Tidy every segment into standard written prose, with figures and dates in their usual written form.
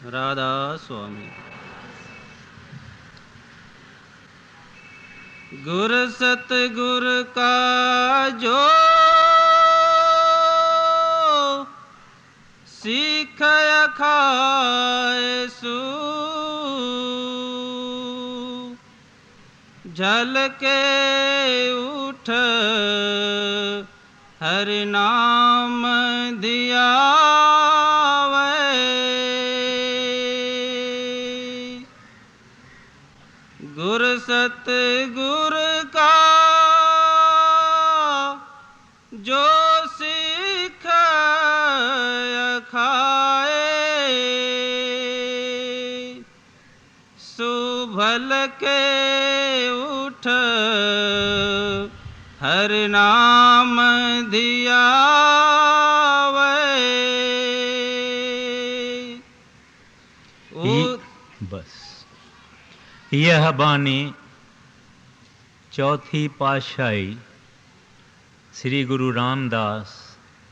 राधा स्वामी। गुर सतगुर का जो सीख खाए सू झलके उठ हरि नाम दिया गुर सतगुर का जो सीख खाए सुभल के उठ हर नाम दिया बस यह बानी चौथी पातशाही श्री गुरु रामदास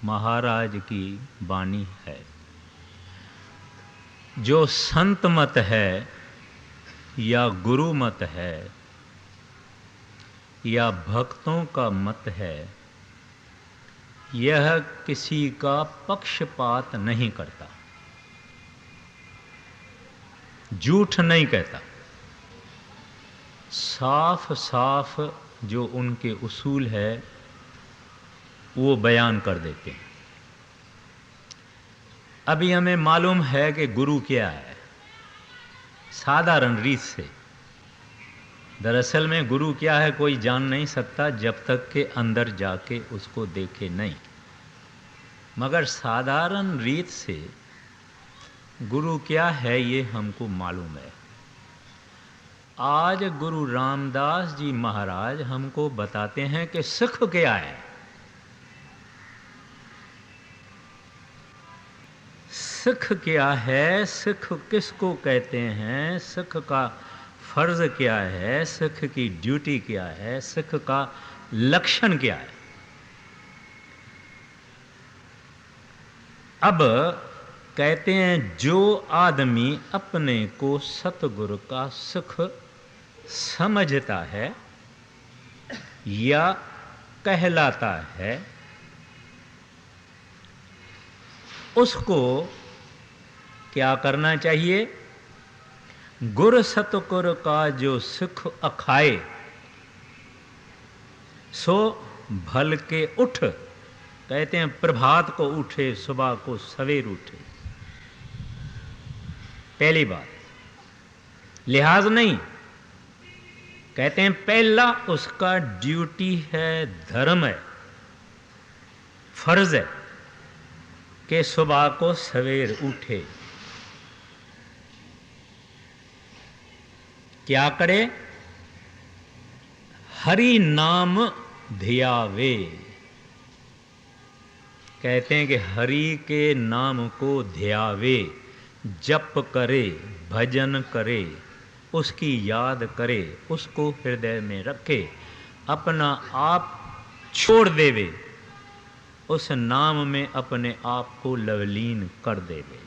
महाराज की बानी है। जो संत मत है या गुरु मत है या भक्तों का मत है, यह किसी का पक्षपात नहीं करता, झूठ नहीं कहता, साफ साफ जो उनके उसूल है वो बयान कर देते हैं। अभी हमें मालूम है कि गुरु क्या है साधारण रीत से। दरअसल में गुरु क्या है कोई जान नहीं सकता जब तक के अंदर जाके उसको देखे नहीं, मगर साधारण रीत से गुरु क्या है ये हमको मालूम है। आज गुरु रामदास जी महाराज हमको बताते हैं कि सुख क्या है। सुख क्या है, सुख किसको कहते हैं, सुख का फर्ज क्या है, सुख की ड्यूटी क्या है, सुख का लक्षण क्या है। अब कहते हैं जो आदमी अपने को सतगुरु का सुख समझता है या कहलाता है, उसको क्या करना चाहिए? गुर सतगुर का जो सुख अखाए सो भल के उठ। कहते हैं प्रभात को उठे, सुबह को सवेर उठे। पहली बात लिहाज नहीं, कहते हैं पहला उसका ड्यूटी है, धर्म है, फर्ज है कि सुबह को सवेर उठे। क्या करे? हरि नाम धियावे। कहते हैं कि हरि के नाम को ध्यावे, जप करे, भजन करे, उसकी याद करे, उसको हृदय में रखे, अपना आप छोड़ देवे, उस नाम में अपने आप को लवलीन कर देवे।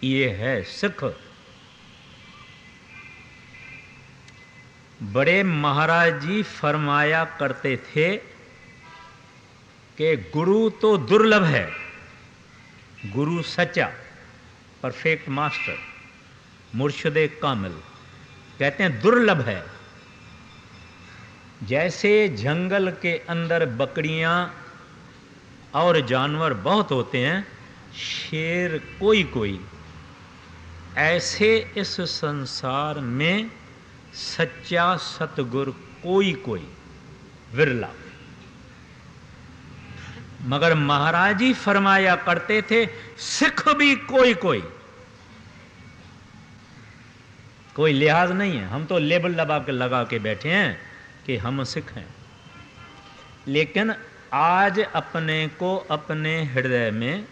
ये है सुख। बड़े महाराज जी फरमाया करते थे कि गुरु तो दुर्लभ है, गुरु सच्चा परफेक्ट मास्टर मुर्शिदे कामिल कहते हैं दुर्लभ है। जैसे जंगल के अंदर बकरियां और जानवर बहुत होते हैं, शेर कोई कोई, ऐसे इस संसार में सच्चा सतगुर कोई कोई, विरला। मगर महाराज जी फरमाया करते थे सिख भी कोई कोई। कोई लिहाज नहीं है, हम तो लेबल लगा के बैठे हैं कि हम सिख हैं। लेकिन आज अपने को अपने हृदय में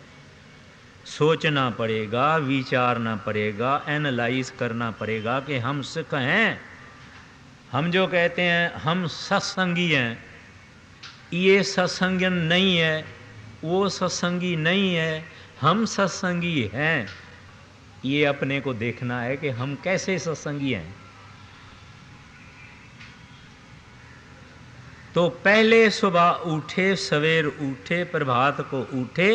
सोचना पड़ेगा, विचारना पड़ेगा, एनालाइज करना पड़ेगा कि हम सिख हैं। हम जो कहते हैं हम सत्संगी हैं, ये सत्संगन नहीं है, वो सत्संगी नहीं है, हम सत्संगी हैं, ये अपने को देखना है कि हम कैसे सत्संगी हैं। तो पहले सुबह उठे, सवेर उठे, प्रभात को उठे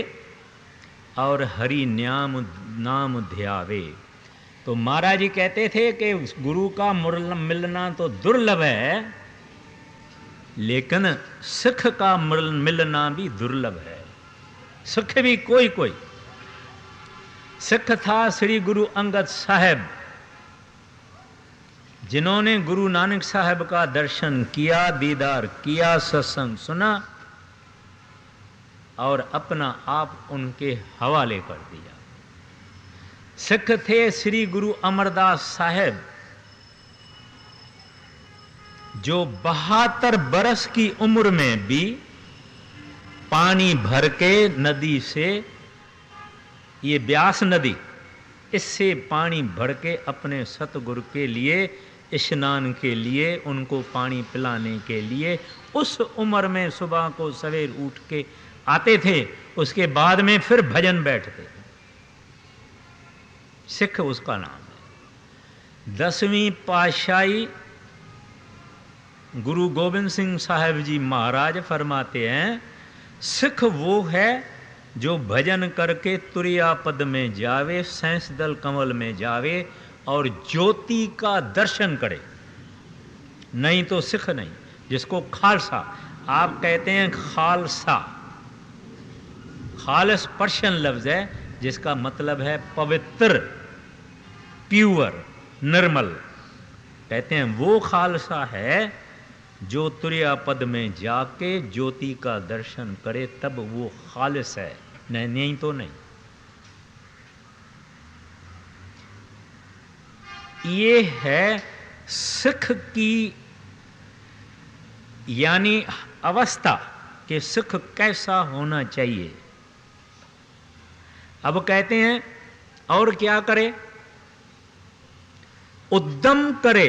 और हरि नाम ध्यावे। तो महाराज जी कहते थे कि गुरु का मिलना तो दुर्लभ है, लेकिन सिख का मिलना भी दुर्लभ है। सिख भी कोई कोई। सिख था श्री गुरु अंगद साहब, जिन्होंने गुरु नानक साहब का दर्शन किया, दीदार किया, सत्संग सुना और अपना आप उनके हवाले कर दिया। सिख थे श्री गुरु अमरदास साहब, जो 72 बरस की उम्र में भी पानी भर के नदी से, ये ब्यास नदी, इससे पानी भर के अपने सतगुरु के लिए, स्नान के लिए, उनको पानी पिलाने के लिए उस उम्र में सुबह को सवेर उठ के आते थे। उसके बाद में फिर भजन बैठते थे। सिख उसका नाम है। 10वीं पातशाही गुरु गोबिंद सिंह साहब जी महाराज फरमाते हैं, सिख वो है जो भजन करके तुरिया पद में जावे, सैंस दल कमल में जावे और ज्योति का दर्शन करे, नहीं तो सिख नहीं। जिसको खालसा आप कहते हैं, खालसा खालस पर्शियन लफ्ज है, जिसका मतलब है पवित्र, प्योर, निर्मल। कहते हैं वो खालसा है जो तुरिया पद में जाके ज्योति का दर्शन करे, तब वो खालिस है, नहीं तो नहीं। ये है सिख की यानी अवस्था कि सिख कैसा होना चाहिए। अब कहते हैं और क्या करे, उद्यम करे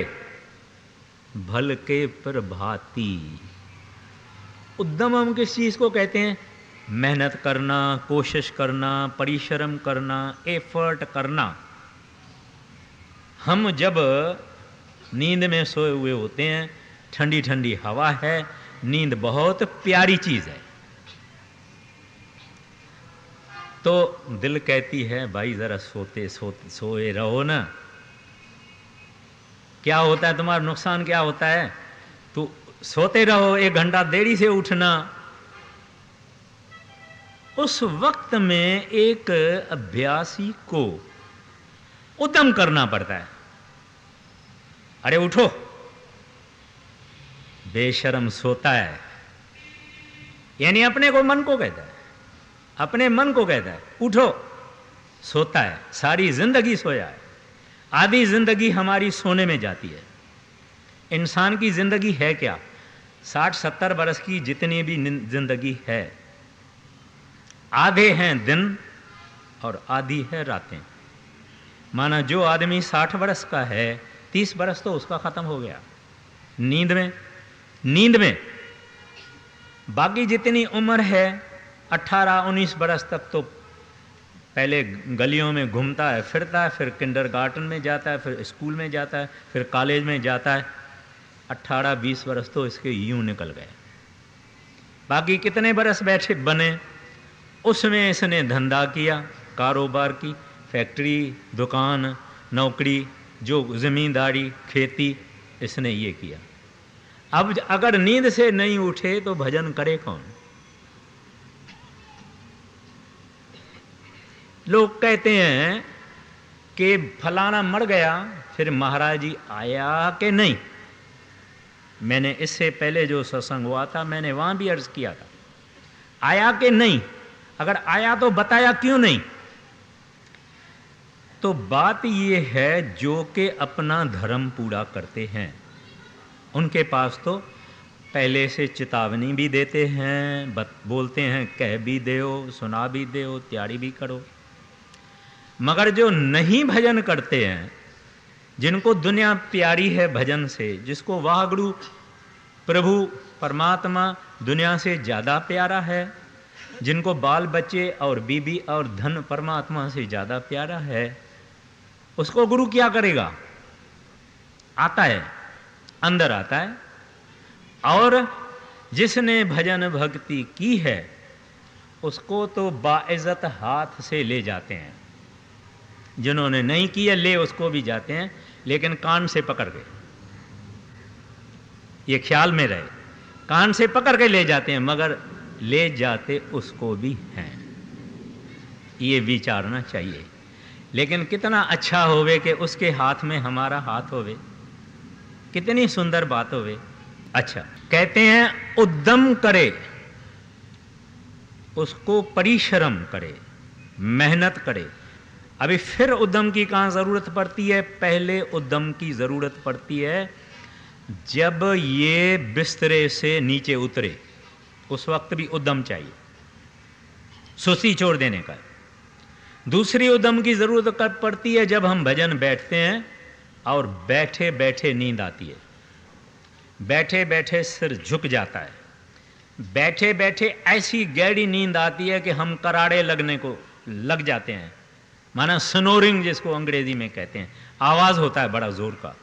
भल के प्रभाती। उद्यम हम किस चीज को कहते हैं? मेहनत करना, कोशिश करना, परिश्रम करना, एफर्ट करना। हम जब नींद में सोए हुए होते हैं, ठंडी ठंडी हवा है, नींद बहुत प्यारी चीज है, तो दिल कहती है भाई जरा सोए रहो ना। क्या होता है तुम्हारा नुकसान, क्या होता है? तो सोते रहो, 1 घंटा देरी से उठना। उस वक्त में एक अभ्यासी को उद्यम करना पड़ता है। अरे उठो, बेशर्म सोता है, यानी अपने को, मन को कहता है, अपने मन को कहता है उठो, सोता है, सारी जिंदगी सोया है। आधी जिंदगी हमारी सोने में जाती है। इंसान की जिंदगी है क्या? 60-70 बरस की जितनी भी जिंदगी है, आधे हैं दिन और आधी है रातें। माना जो आदमी 60 बरस का है, 30 बरस तो उसका खत्म हो गया नींद में। बाकी जितनी उम्र है 18-19 बरस तक तो पहले गलियों में घूमता है, फिरता है, फिर किंडरगार्टन में जाता है, फिर स्कूल में जाता है, फिर कॉलेज में जाता है। 18-20 बरस तो इसके यूं निकल गए। बाकी कितने बरस बैठे बने, उसमें इसने धंधा किया, कारोबार की, फैक्ट्री, दुकान, नौकरी, जो ज़मींदारी, खेती, इसने ये किया। अब अगर नींद से नहीं उठे तो भजन करे कौन? लोग कहते हैं कि फलाना मर गया, फिर महाराज जी आया कि नहीं। मैंने इससे पहले जो सत्संग हुआ था, मैंने वहां भी अर्ज किया था, आया कि नहीं? अगर आया तो बताया क्यों नहीं? तो बात ये है, जो कि अपना धर्म पूरा करते हैं, उनके पास तो पहले से चेतावनी भी देते हैं, बोलते हैं कह भी दो, सुना भी दो, तैयारी भी करो। मगर जो नहीं भजन करते हैं, जिनको दुनिया प्यारी है भजन से, जिसको वाहगुरु प्रभु परमात्मा दुनिया से ज़्यादा प्यारा है, जिनको बाल बच्चे और बीबी और धन परमात्मा से ज़्यादा प्यारा है, उसको गुरु क्या करेगा? आता है, अंदर आता है। और जिसने भजन भक्ति की है उसको तो बाइज्जत हाथ से ले जाते हैं। जिन्होंने नहीं की है ले उसको भी जाते हैं, लेकिन कान से पकड़ के, ये ख्याल में रहे, कान से पकड़ के ले जाते हैं, मगर ले जाते उसको भी हैं। ये विचारना चाहिए। लेकिन कितना अच्छा होवे कि उसके हाथ में हमारा हाथ होवे, कितनी सुंदर बात होवे। अच्छा, कहते हैं उद्यम करे, उसको परिश्रम करे, मेहनत करे। अभी फिर उद्यम की कहाँ ज़रूरत पड़ती है? पहले उद्यम की ज़रूरत पड़ती है जब ये बिस्तरे से नीचे उतरे, उस वक्त भी उद्यम चाहिए, सुस्ती छोड़ देने का। दूसरी उद्यम की ज़रूरत कब पड़ती है? जब हम भजन बैठते हैं और बैठे बैठे नींद आती है, बैठे बैठे सिर झुक जाता है, बैठे बैठे ऐसी गहरी नींद आती है कि हम कराड़े लगने को लग जाते हैं, माना स्नोरिंग जिसको अंग्रेजी में कहते हैं, आवाज़ होता है बड़ा ज़ोर का।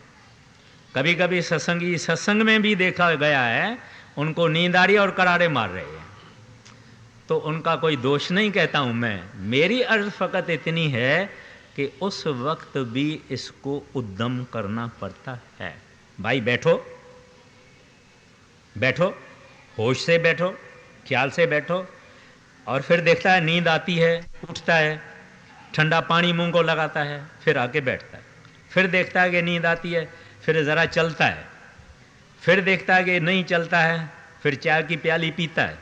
कभी कभी सत्संग में भी देखा गया है, उनको नींद आ रही है और कराड़े मार रहे हैं। तो उनका कोई दोष नहीं कहता हूँ मैं, मेरी अर्ज फ़कत इतनी है कि उस वक्त भी इसको उद्यम करना पड़ता है। भाई बैठो, बैठो, होश से बैठो, ख्याल से बैठो। और फिर देखता है नींद आती है, उठता है, ठंडा पानी मुंह को लगाता है, फिर आके बैठता है। फिर देखता है कि नींद आती है, फिर ज़रा चलता है, फिर देखता है कि नहीं चलता है, फिर चाय की प्याली पीता है।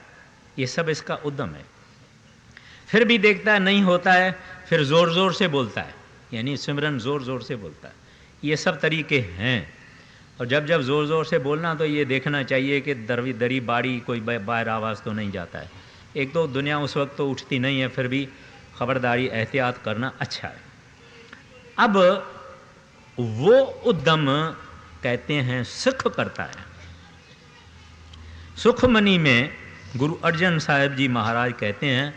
ये सब इसका उद्यम है। फिर भी देखता है नहीं होता है, फिर ज़ोर ज़ोर से बोलता है, यानी सिमरन ज़ोर ज़ोर से बोलता है। ये सब तरीके हैं। और जब जब ज़ोर ज़ोर से बोलना तो ये देखना चाहिए कि दरी बाड़ी कोई बाहर आवाज़ तो नहीं जाता है। एक तो दुनिया उस वक्त तो उठती नहीं है, फिर भी खबरदारी एहतियात करना अच्छा है। अब वो उद्यम कहते हैं सुख करता है। सुखमनी में गुरु अर्जन साहिब जी महाराज कहते हैं,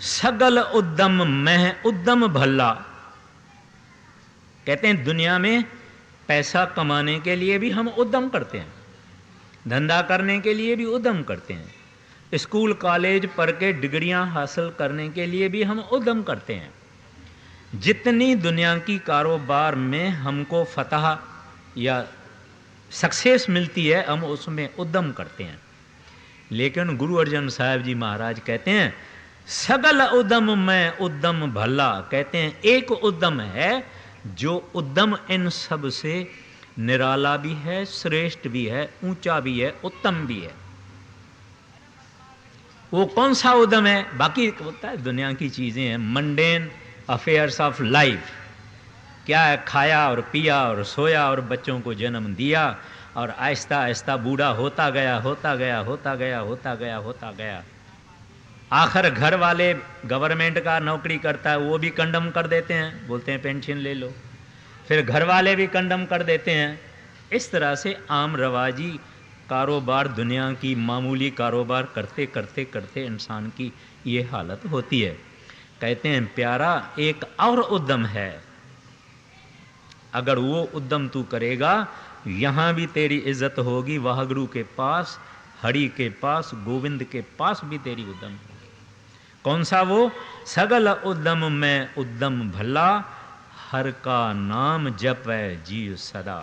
सगल उद्यम में उद्यम भल्ला। कहते हैं दुनिया में पैसा कमाने के लिए भी हम उद्यम करते हैं, धंधा करने के लिए भी उद्यम करते हैं, स्कूल कॉलेज पढ़ के डिग्रियां हासिल करने के लिए भी हम उद्यम करते हैं। जितनी दुनिया की कारोबार में हमको फतह या सक्सेस मिलती है हम उसमें उद्यम करते हैं। लेकिन गुरु अर्जन साहिब जी महाराज कहते हैं सगल उद्यम में उद्यम भला। कहते हैं एक उद्यम है जो उद्यम इन सब से निराला भी है, श्रेष्ठ भी है, ऊंचा भी है, उत्तम भी है। वो कौन सा उद्यम है? बाकी होता है दुनिया की चीज़ें हैं, मंडेन अफेयर्स ऑफ लाइफ। क्या है? खाया और पिया और सोया और बच्चों को जन्म दिया और आहिस्ता आहिस्ता बूढ़ा होता गया, होता गया, होता गया, होता गया, होता गया। आखिर घर वाले गवर्नमेंट का नौकरी करता है वो भी कंडम कर देते हैं, बोलते हैं पेंशन ले लो। फिर घर वाले भी कंडम कर देते हैं। इस तरह से आम रवाजी कारोबार, दुनिया की मामूली कारोबार करते करते करते इंसान की ये हालत होती है। कहते हैं प्यारा एक और उद्यम है, अगर वो उद्यम तू करेगा यहाँ भी तेरी इज्जत होगी, वाहगुरु के पास, हरि के पास, गोविंद के पास भी तेरी उद्यम होगी। कौन सा वो? सगल उद्यम में उद्यम भला, हर का नाम जपै जीव सदा।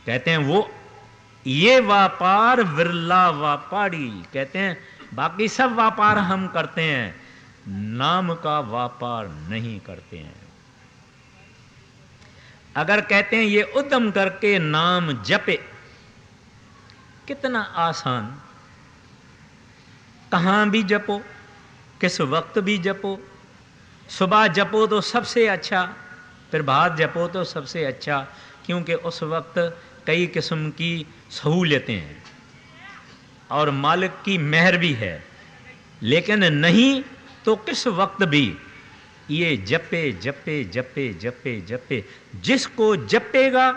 कहते हैं वो ये व्यापार विरला व्यापारी। कहते हैं बाकी सब व्यापार हम करते हैं, नाम का व्यापार नहीं करते हैं। अगर कहते हैं ये उद्यम करके नाम जपे, कितना आसान। कहाँ भी जपो, किस वक्त भी जपो। सुबह जपो तो सबसे अच्छा, फिर बाद जपो तो सबसे अच्छा, क्योंकि उस वक्त कई किस्म की सहूलियतें हैं और मालिक की मेहर भी है। लेकिन नहीं तो किस वक्त भी ये जपे जपे जपे जपे जपे। जिसको जपेगा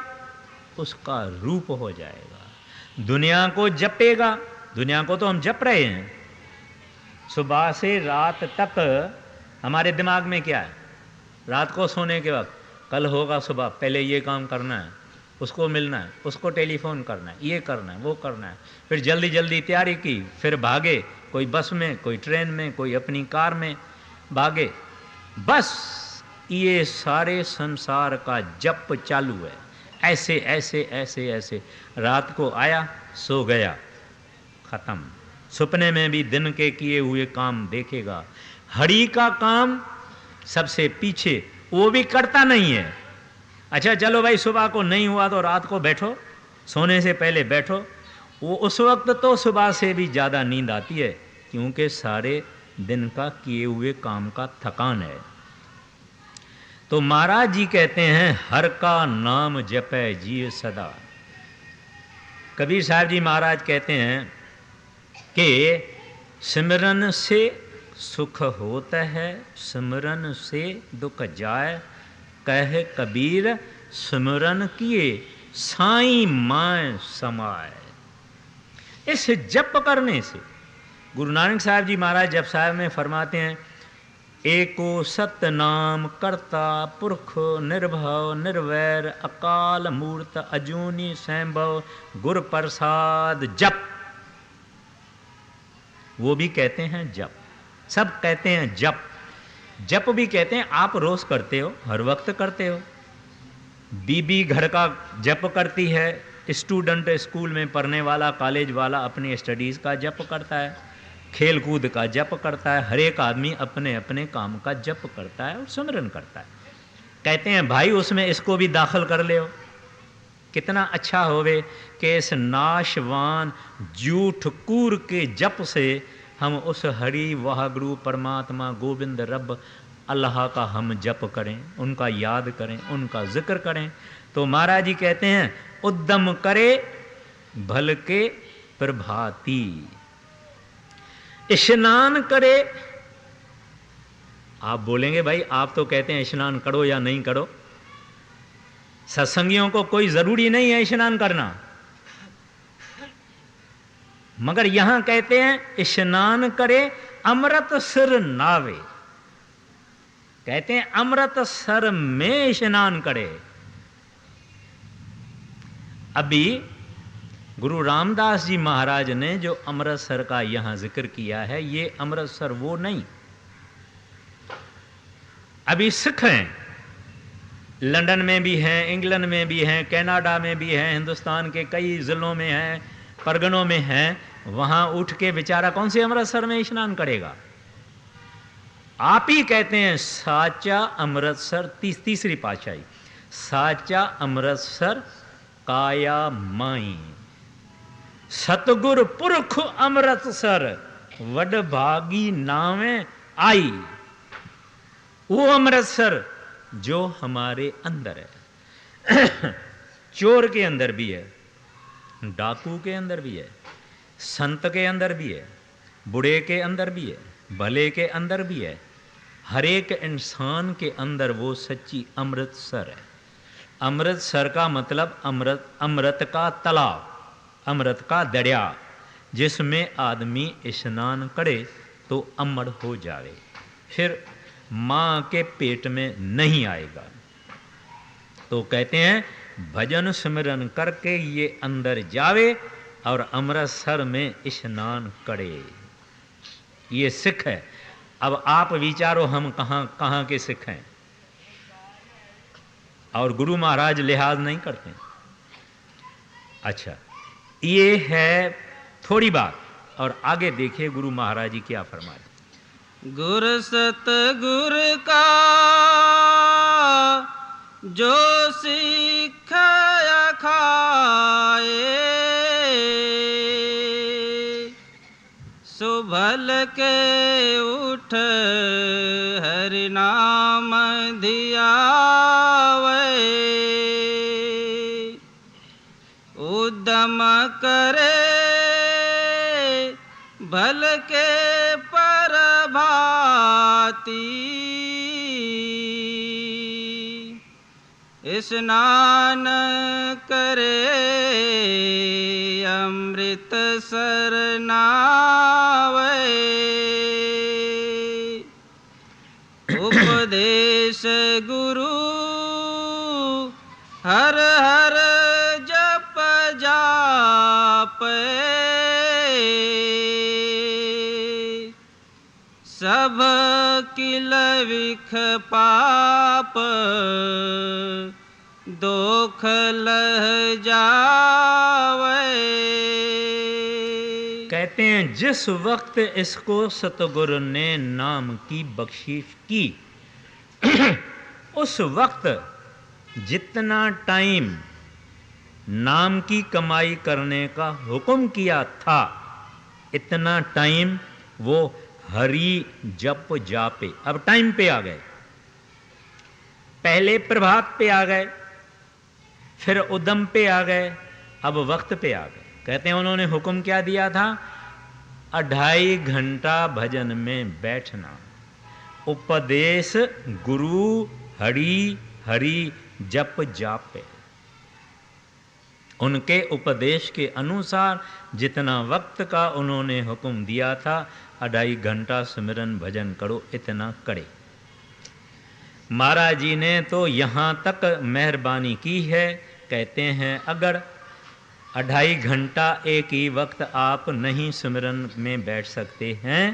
उसका रूप हो जाएगा। दुनिया को जपेगा, दुनिया को तो हम जप रहे हैं, सुबह से रात तक हमारे दिमाग में क्या है? रात को सोने के वक्त कल होगा सुबह, पहले ये काम करना है, उसको मिलना है, उसको टेलीफोन करना है, ये करना है, वो करना है, फिर जल्दी जल्दी तैयारी की, फिर भागे, कोई बस में, कोई ट्रेन में, कोई अपनी कार में भागे। बस ये सारे संसार का जप चालू है, ऐसे ऐसे ऐसे ऐसे। रात को आया, सो गया, खत्म। सपने में भी दिन के किए हुए काम देखेगा। हरि का काम सबसे पीछे, वो भी करता नहीं है। अच्छा चलो भाई, सुबह को नहीं हुआ तो रात को बैठो, सोने से पहले बैठो। वो उस वक्त तो सुबह से भी ज़्यादा नींद आती है, क्योंकि सारे दिन का किए हुए काम का थकान है। तो महाराज जी कहते हैं, हर का नाम जपै जिय सदा। कबीर साहब जी महाराज कहते हैं कि सिमरन से सुख होता है, सिमरन से दुख जाए। कह कबीर सिमरन किए साईं माय समाए। इस जप करने से गुरु नानक साहब जी महाराज जप साहब में फरमाते हैं, एको सत्य नाम करता पुरख निर्भव निर्वैर अकाल मूर्त अजूनी स्वयंभव गुर प्रसाद जप। वो भी कहते हैं जप, सब कहते हैं जप। जप भी कहते हैं। आप रोज करते हो, हर वक्त करते हो। बीबी घर का जप करती है, स्टूडेंट स्कूल में पढ़ने वाला, कॉलेज वाला अपनी स्टडीज़ का जप करता है, खेल कूद का जप करता है। हर एक आदमी अपने अपने काम का जप करता है और सिमरन करता है। कहते हैं भाई उसमें इसको भी दाखिल कर ले हो, कितना अच्छा होवे कि इस नाशवान झूठ कूर के जप से हम उस हरि वाहगुरु परमात्मा गोविंद रब अल्लाह का हम जप करें, उनका याद करें, उनका जिक्र करें। तो महाराज जी कहते हैं, उद्यम करे भल के प्रभाती, स्नान करे। आप बोलेंगे भाई आप तो कहते हैं स्नान करो या नहीं करो, सत्संगियों को कोई जरूरी नहीं है स्नान करना, मगर यहां कहते हैं स्नान करे अमृत सिर नावे। कहते हैं अमृत सर में स्नान करे। अभी गुरु रामदास जी महाराज ने जो अमृतसर का यहां जिक्र किया है, ये अमृतसर वो नहीं। अभी सिख हैं, लंदन में भी हैं, इंग्लैंड में भी हैं, कनाडा में भी हैं, हिंदुस्तान के कई जिलों में हैं, परगनों में हैं। वहां उठ के बेचारा कौन से अमृतसर में स्नान करेगा? आप ही कहते हैं साचा अमृतसर, तीसरी पातशाही, साचा अमृतसर काया माई, सतगुर पुरख अमृतसर वड भागी नावे आई। वो अमृतसर जो हमारे अंदर है, चोर के अंदर भी है, डाकू के अंदर भी है, संत के अंदर भी है, बूढ़े के अंदर भी है, भले के अंदर भी है। हर एक इंसान के अंदर वो सच्ची अमृतसर है। अमृतसर का मतलब अमृत, अमृत का तालाब, अमृत का दरिया, जिसमें आदमी स्नान करे तो अमर हो जावे, फिर माँ के पेट में नहीं आएगा। तो कहते हैं भजन सिमरन करके ये अंदर जावे और अमृतसर में स्नान करे। ये सिख है। अब आप विचारो हम कहाँ कहाँ के सिख हैं और गुरु महाराज लिहाज नहीं करते। अच्छा, ये है थोड़ी बात, और आगे देखिए गुरु महाराज जी क्या फरमाए। गुर सतगुर का जो सिखाया खाए, सो भल के उठ हरि नाम धियावे, उद्यम करे भल के प्रभाती, स्नान करे अमृत सर नावे। से गुरु हर हर जप जापे, सब किल विख पाप दोख लह जावे। कहते हैं जिस वक्त इसको सतगुरु ने नाम की बख्शिश की उस वक्त जितना टाइम नाम की कमाई करने का हुक्म किया था इतना टाइम वो हरि जप जापे। अब टाइम पे आ गए, पहले प्रभात पे आ गए, फिर उदम पे आ गए, अब वक्त पे आ गए। कहते हैं उन्होंने हुक्म क्या दिया था? 2.5 घंटा भजन में बैठना, उपदेश गुरु हरि हरि जप जापे। उनके उपदेश के अनुसार जितना वक्त का उन्होंने हुक्म दिया था 2.5 घंटा सिमरन भजन करो, इतना करे। महाराज जी ने तो यहाँ तक मेहरबानी की है, कहते हैं अगर 2.5 घंटा एक ही वक्त आप नहीं सिमरन में बैठ सकते हैं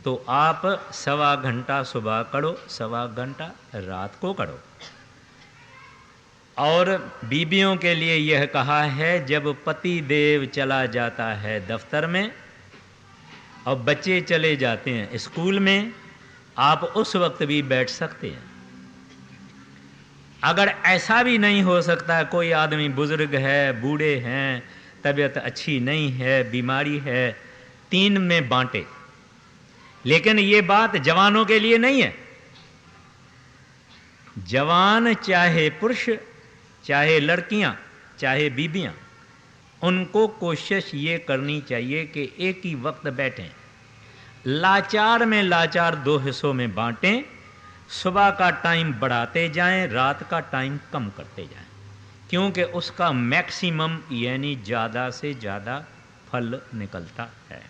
तो आप 1.25 घंटा सुबह करो, 1.25 घंटा रात को करो। और बीबियों के लिए यह कहा है जब पति देव चला जाता है दफ्तर में और बच्चे चले जाते हैं स्कूल में, आप उस वक्त भी बैठ सकते हैं। अगर ऐसा भी नहीं हो सकता, कोई आदमी बुजुर्ग है, बूढ़े हैं, तबीयत अच्छी नहीं है, बीमारी है, 3 में बांटे। लेकिन ये बात जवानों के लिए नहीं है। जवान चाहे पुरुष, चाहे लड़कियां, चाहे बीबियां, उनको कोशिश ये करनी चाहिए कि एक ही वक्त बैठें। लाचार में लाचार 2 हिस्सों में बांटें, सुबह का टाइम बढ़ाते जाएं, रात का टाइम कम करते जाएं, क्योंकि उसका मैक्सिमम यानी ज़्यादा से ज़्यादा फल निकलता है।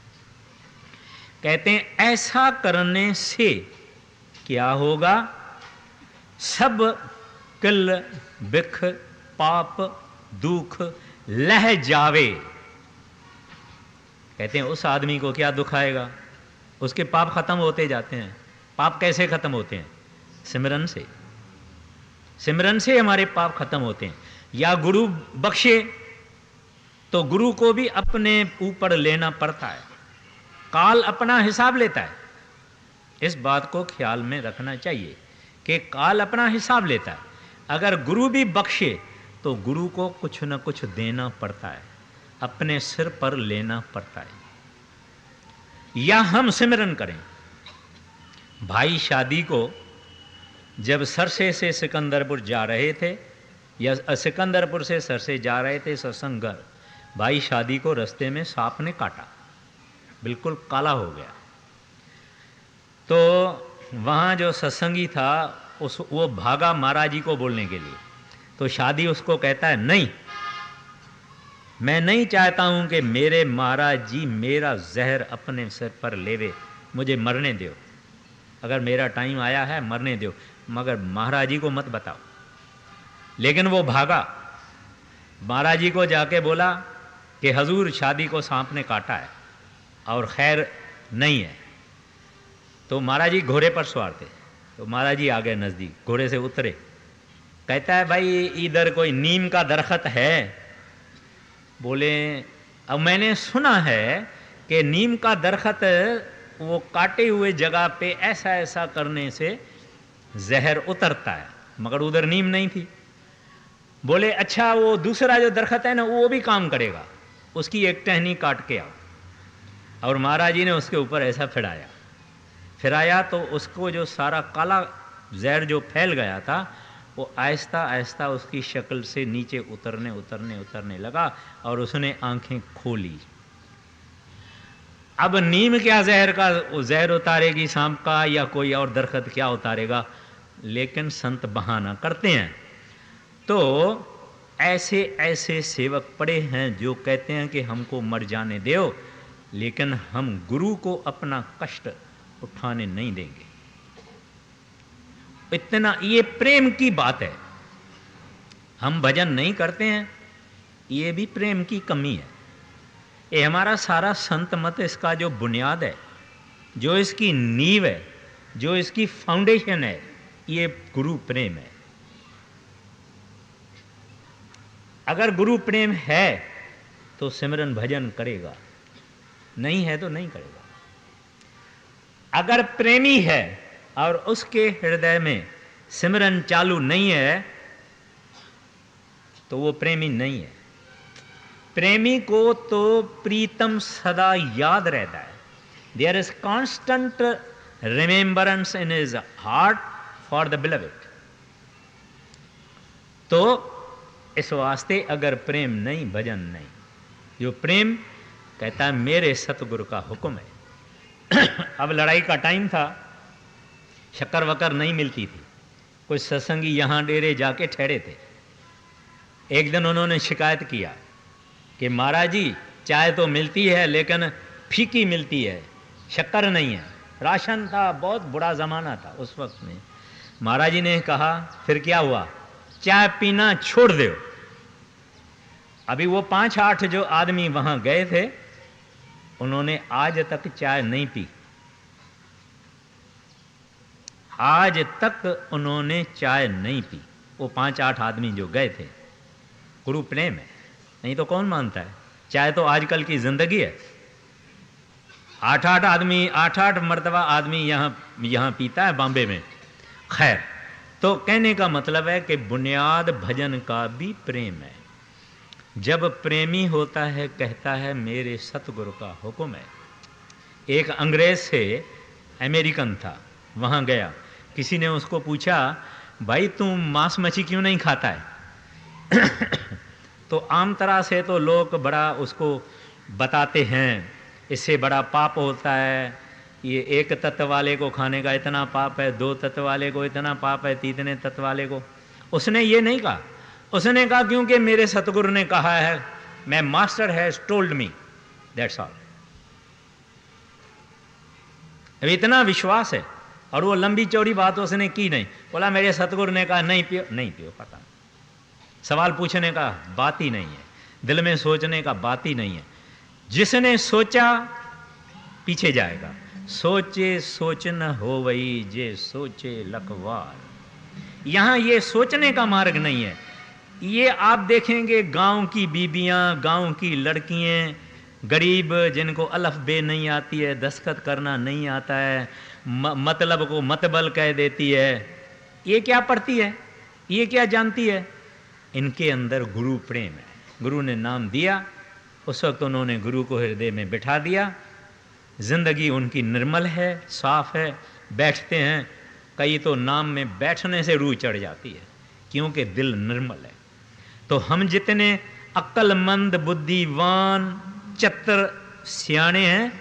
कहते हैं ऐसा करने से क्या होगा? सब किल बिख पाप दुख लह जावे। कहते हैं उस आदमी को क्या दुख आएगा? उसके पाप खत्म होते जाते हैं। पाप कैसे खत्म होते हैं? सिमरन से। सिमरन से हमारे पाप खत्म होते हैं। या गुरु बख्शे तो गुरु को भी अपने ऊपर लेना पड़ता है, काल अपना हिसाब लेता है। इस बात को ख्याल में रखना चाहिए कि काल अपना हिसाब लेता है। अगर गुरु भी बख्शे तो गुरु को कुछ न कुछ देना पड़ता है, अपने सिर पर लेना पड़ता है। या हम सिमरन करें। भाई शादी को जब सरसे से सिकंदरपुर जा रहे थे या सिकंदरपुर से सरसे जा रहे थे सत्संग घर, भाई शादी को रास्ते में सांप ने काटा, बिल्कुल काला हो गया। तो वहाँ जो सत्संगी था वो भागा महाराज जी को बोलने के लिए। तो शादी उसको कहता है नहीं, मैं नहीं चाहता हूँ कि मेरे महाराज जी मेरा जहर अपने सिर पर लेवे, मुझे मरने दो। अगर मेरा टाइम आया है मरने दो, मगर महाराज जी को मत बताओ। लेकिन वो भागा, महाराज जी को जाके बोला कि हजूर शादी को सांप ने काटा है और खैर नहीं है। तो महाराज जी घोड़े पर सवार थे, तो महाराज जी आ गए नज़दीक, घोड़े से उतरे। कहता है भाई इधर कोई नीम का दरख्त है? बोले अब मैंने सुना है कि नीम का दरख्त वो काटे हुए जगह पे ऐसा ऐसा करने से जहर उतरता है, मगर उधर नीम नहीं थी। बोले अच्छा वो दूसरा जो दरख्त है ना वो भी काम करेगा, उसकी एक टहनी काट के आओ। और महाराज जी ने उसके ऊपर ऐसा फिराया तो उसको जो सारा काला जहर जो फैल गया था वो आहिस्ता आहिस्ता उसकी शक्ल से नीचे उतरने लगा और उसने आंखें खोली। अब नीम क्या जहर का जहर उतारेगी सांप का, या कोई और दरख्त क्या उतारेगा? लेकिन संत बहाना करते हैं। तो ऐसे ऐसे सेवक पड़े हैं जो कहते हैं कि हमको मर जाने दो, लेकिन हम गुरु को अपना कष्ट उठाने नहीं देंगे। इतना, ये प्रेम की बात है। हम भजन नहीं करते हैं, ये भी प्रेम की कमी है। ये हमारा सारा संत मत, इसका जो बुनियाद है, जो इसकी नींव है, जो इसकी फाउंडेशन है, ये गुरु प्रेम है। अगर गुरु प्रेम है तो सिमरन भजन करेगा, नहीं है तो नहीं करेगा। अगर प्रेमी है और उसके हृदय में सिमरन चालू नहीं है तो वो प्रेमी नहीं है। प्रेमी को तो प्रीतम सदा याद रहता है। There is constant remembrance in his heart for the beloved. तो इस वास्ते अगर प्रेम नहीं, भजन नहीं। जो प्रेम कहता है मेरे सतगुरु का हुक्म है। अब लड़ाई का टाइम था, शक्कर वक्कर नहीं मिलती थी। कुछ सत्संगी यहाँ डेरे जाके ठहरे थे। एक दिन उन्होंने शिकायत किया कि महाराज जी चाय तो मिलती है लेकिन फीकी मिलती है, शक्कर नहीं है। राशन था, बहुत बुरा ज़माना था उस वक्त में। महाराज जी ने कहा फिर क्या हुआ, चाय पीना छोड़ दो। अभी वो 5-8 जो आदमी वहाँ गए थे, उन्होंने आज तक चाय नहीं पी। आज तक उन्होंने चाय नहीं पी, वो 5-8 आदमी जो गए थे। गुरु प्रेम है, नहीं तो कौन मानता है। चाय तो आजकल की जिंदगी है। 8-8 आदमी, 8-8 मर्तबा आदमी यहाँ पीता है बॉम्बे में। खैर, तो कहने का मतलब है कि बुनियाद भजन का भी प्रेम है। जब प्रेमी होता है, कहता है मेरे सतगुरु का हुक्म है। एक अंग्रेज से अमेरिकन था, वहाँ गया, किसी ने उसको पूछा भाई तुम मांस मच्छी क्यों नहीं खाता है? तो आम तरह से तो लोग बड़ा उसको बताते हैं, इससे बड़ा पाप होता है, ये एक तत्व वाले को खाने का इतना पाप है, 2 तत्व वाले को इतना पाप है, 3 तत्व वाले को। उसने ये नहीं कहा। उसने कहा क्योंकि मेरे सतगुरु ने कहा है, मैं master has told me, that's all. अब इतना विश्वास है, और वो लंबी चौड़ी बात उसने की नहीं। बोला मेरे सतगुरु ने कहा नहीं पियो, नहीं पियो, पता। सवाल पूछने का बात ही नहीं है, दिल में सोचने का बात ही नहीं है। जिसने सोचा पीछे जाएगा। सोचे सोच न हो वही जे सोचे लखवार। यहां ये सोचने का मार्ग नहीं है। ये आप देखेंगे गांव की बीबियां, गांव की लड़कियां, गरीब जिनको अलफ बे नहीं आती है, दस्तखत करना नहीं आता है, मतलब को मतबल कह देती है, ये क्या पढ़ती है, ये क्या जानती है? इनके अंदर गुरु प्रेम है। गुरु ने नाम दिया, उस वक्त उन्होंने गुरु को हृदय में बिठा दिया। जिंदगी उनकी निर्मल है, साफ है, बैठते हैं। कई तो नाम में बैठने से रूह चढ़ जाती है, क्योंकि दिल निर्मल है। तो हम जितने अक्लमंद, बुद्धिवान, चतुर, सियाणे हैं,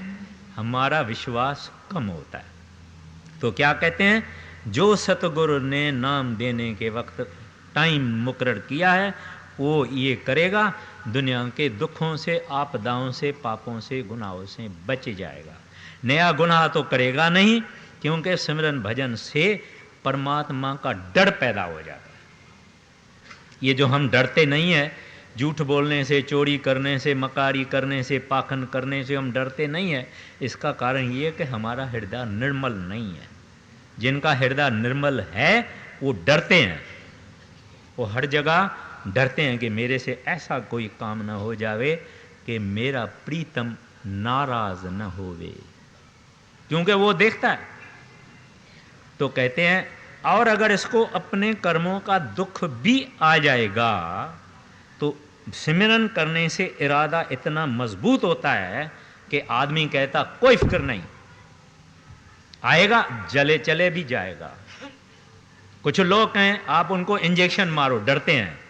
हमारा विश्वास कम होता है। तो क्या कहते हैं, जो सतगुरु ने नाम देने के वक्त टाइम मुकर्रर किया है वो ये करेगा, दुनिया के दुखों से, आपदाओं से, पापों से, गुनाहों से बच जाएगा। नया गुनाह तो करेगा नहीं, क्योंकि सिमरन भजन से परमात्मा का डर पैदा हो जाता है। ये जो हम डरते नहीं है, झूठ बोलने से, चोरी करने से, मकारी करने से, पाखंड करने से हम डरते नहीं है, इसका कारण ये कि हमारा हृदय निर्मल नहीं है। जिनका हृदय निर्मल है वो डरते हैं, वो हर जगह डरते हैं कि मेरे से ऐसा कोई काम न हो जावे कि मेरा प्रीतम नाराज न होवे, क्योंकि वो देखता है। तो कहते हैं, और अगर इसको अपने कर्मों का दुख भी आ जाएगा तो सिमरन करने से इरादा इतना मजबूत होता है कि आदमी कहता कोई फिक्र नहीं, आएगा जले चले भी जाएगा। कुछ लोग हैं आप उनको इंजेक्शन मारो, डरते हैं।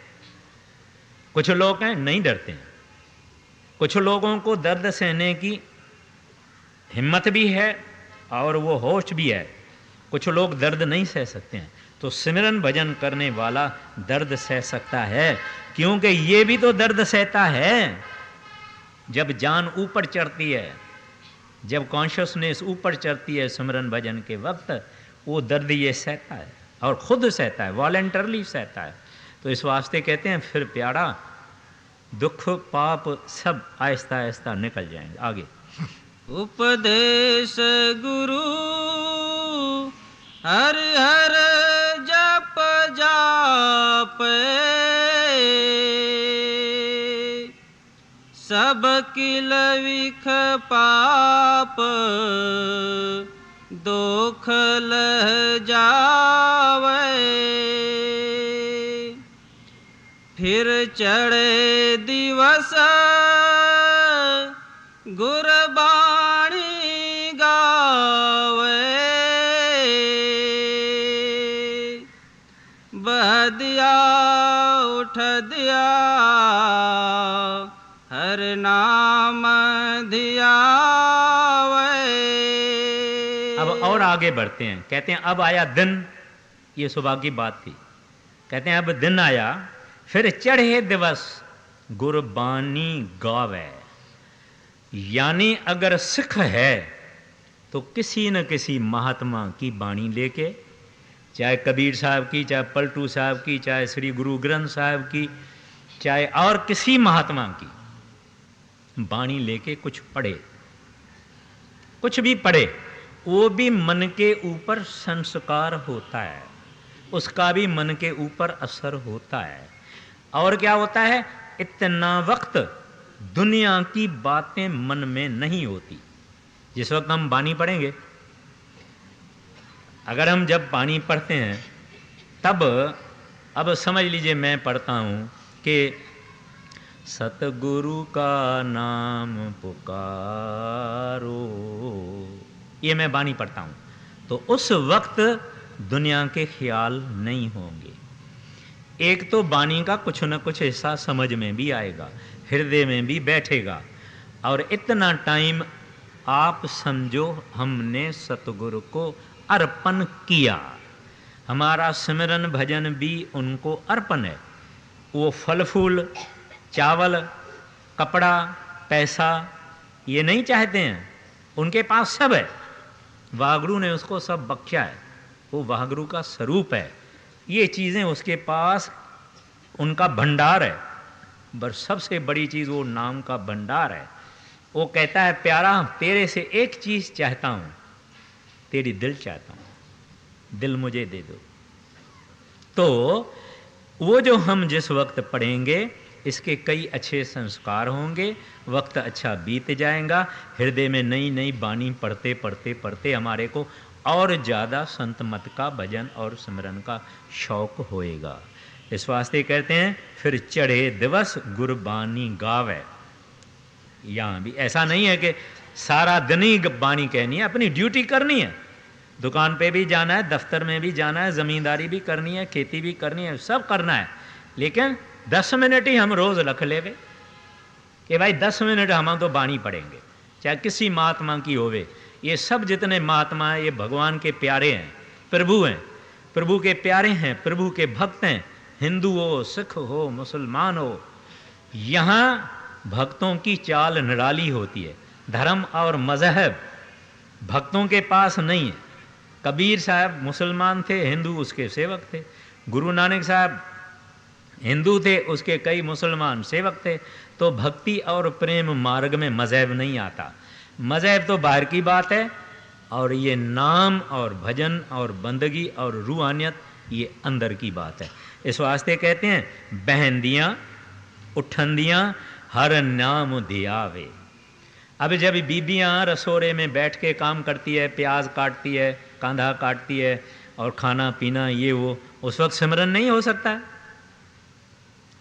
कुछ लोग हैं नहीं डरते हैं। कुछ लोगों को दर्द सहने की हिम्मत भी है और वो होश भी है। कुछ लोग दर्द नहीं सह सकते हैं। तो सिमरन भजन करने वाला दर्द सह सकता है, क्योंकि ये भी तो दर्द सहता है। जब जान ऊपर चढ़ती है, जब कॉन्शियसनेस ऊपर चढ़ती है सिमरन भजन के वक्त, वो दर्द ये सहता है। और खुद सहता है, वॉलेंटरली सहता है। तो इस वास्ते कहते हैं फिर प्यारा दुख पाप सब आहिस्ता आहिस्ता निकल जाएंगे। आगे उपदेश गुरु हर हर जप जाप, सब किल विख पाप दोख लह जावे। फिर चढ़े दिवस गुरबाणी गावे, बह दिया उठ दिया हर नाम धियावे। अब और आगे बढ़ते हैं। कहते हैं अब आया दिन, ये सुबह की बात थी। कहते हैं अब दिन आया, फिर चढ़े दिवस गुरबानी गावे। यानी अगर सिख है तो किसी न किसी महात्मा की बाणी लेके, चाहे कबीर साहब की, चाहे पलटू साहब की, चाहे श्री गुरु ग्रंथ साहब की, चाहे और किसी महात्मा की बाणी लेके कुछ पढ़े, कुछ भी पढ़े, वो भी मन के ऊपर संस्कार होता है, उसका भी मन के ऊपर असर होता है। और क्या होता है, इतना वक्त दुनिया की बातें मन में नहीं होती। जिस वक्त हम बानी पढ़ेंगे, अगर हम जब बानी पढ़ते हैं तब, अब समझ लीजिए मैं पढ़ता हूँ कि सतगुरु का नाम पुकारो, ये मैं बानी पढ़ता हूँ, तो उस वक्त दुनिया के ख्याल नहीं होंगे। एक तो बानी का कुछ न कुछ हिस्सा समझ में भी आएगा, हृदय में भी बैठेगा, और इतना टाइम आप समझो हमने सतगुरु को अर्पण किया, हमारा सिमरन भजन भी उनको अर्पण है। वो फल फूल, चावल, कपड़ा, पैसा ये नहीं चाहते हैं, उनके पास सब है। वाहगुरु ने उसको सब बख्शा है, वो वाहगुरु का स्वरूप है, ये चीज़ें उसके पास उनका भंडार है। बस सबसे बड़ी चीज़ वो नाम का भंडार है। वो कहता है प्यारा तेरे से एक चीज़ चाहता हूँ, तेरी दिल चाहता हूँ, दिल मुझे दे दो। तो वो जो हम जिस वक्त पढ़ेंगे इसके कई अच्छे संस्कार होंगे, वक्त अच्छा बीत जाएगा, हृदय में नई नई बानी पढ़ते पढ़ते पढ़ते हमारे को और ज़्यादा संत मत का भजन और सिमरन का शौक होएगा। इस वास्ते कहते हैं फिर चढ़े दिवस गुरबानी गावे। यहाँ भी ऐसा नहीं है कि सारा दिन ही बानी कहनी है, अपनी ड्यूटी करनी है, दुकान पे भी जाना है, दफ्तर में भी जाना है, ज़मींदारी भी करनी है, खेती भी करनी है, सब करना है, लेकिन 10 मिनट ही हम रोज़ रख लेवे कि भाई 10 मिनट हम तो बानी पढ़ेंगे, चाहे किसी महात्मा की होवे। ये सब जितने महात्मा हैं ये भगवान के प्यारे हैं, प्रभु हैं, प्रभु के प्यारे हैं, प्रभु के भक्त हैं, हिंदू हो, सिख हो, मुसलमान हो। यहाँ भक्तों की चाल निराली होती है। धर्म और मजहब भक्तों के पास नहीं है। कबीर साहब मुसलमान थे, हिंदू उसके सेवक थे। गुरु नानक साहब हिंदू थे, उसके कई मुसलमान सेवक थे। तो भक्ति और प्रेम मार्ग में मजहब नहीं आता। मजहब तो बाहर की बात है, और ये नाम और भजन और बंदगी और रूहानियत ये अंदर की बात है। इस वास्ते कहते हैं बहंदियाँ उठंदियाँ हर नाम धियावे। अब जब बीबियाँ रसोड़े में बैठ के काम करती है, प्याज काटती है, कांधा काटती है और खाना पीना ये वो, उस वक्त सिमरन नहीं हो सकता है?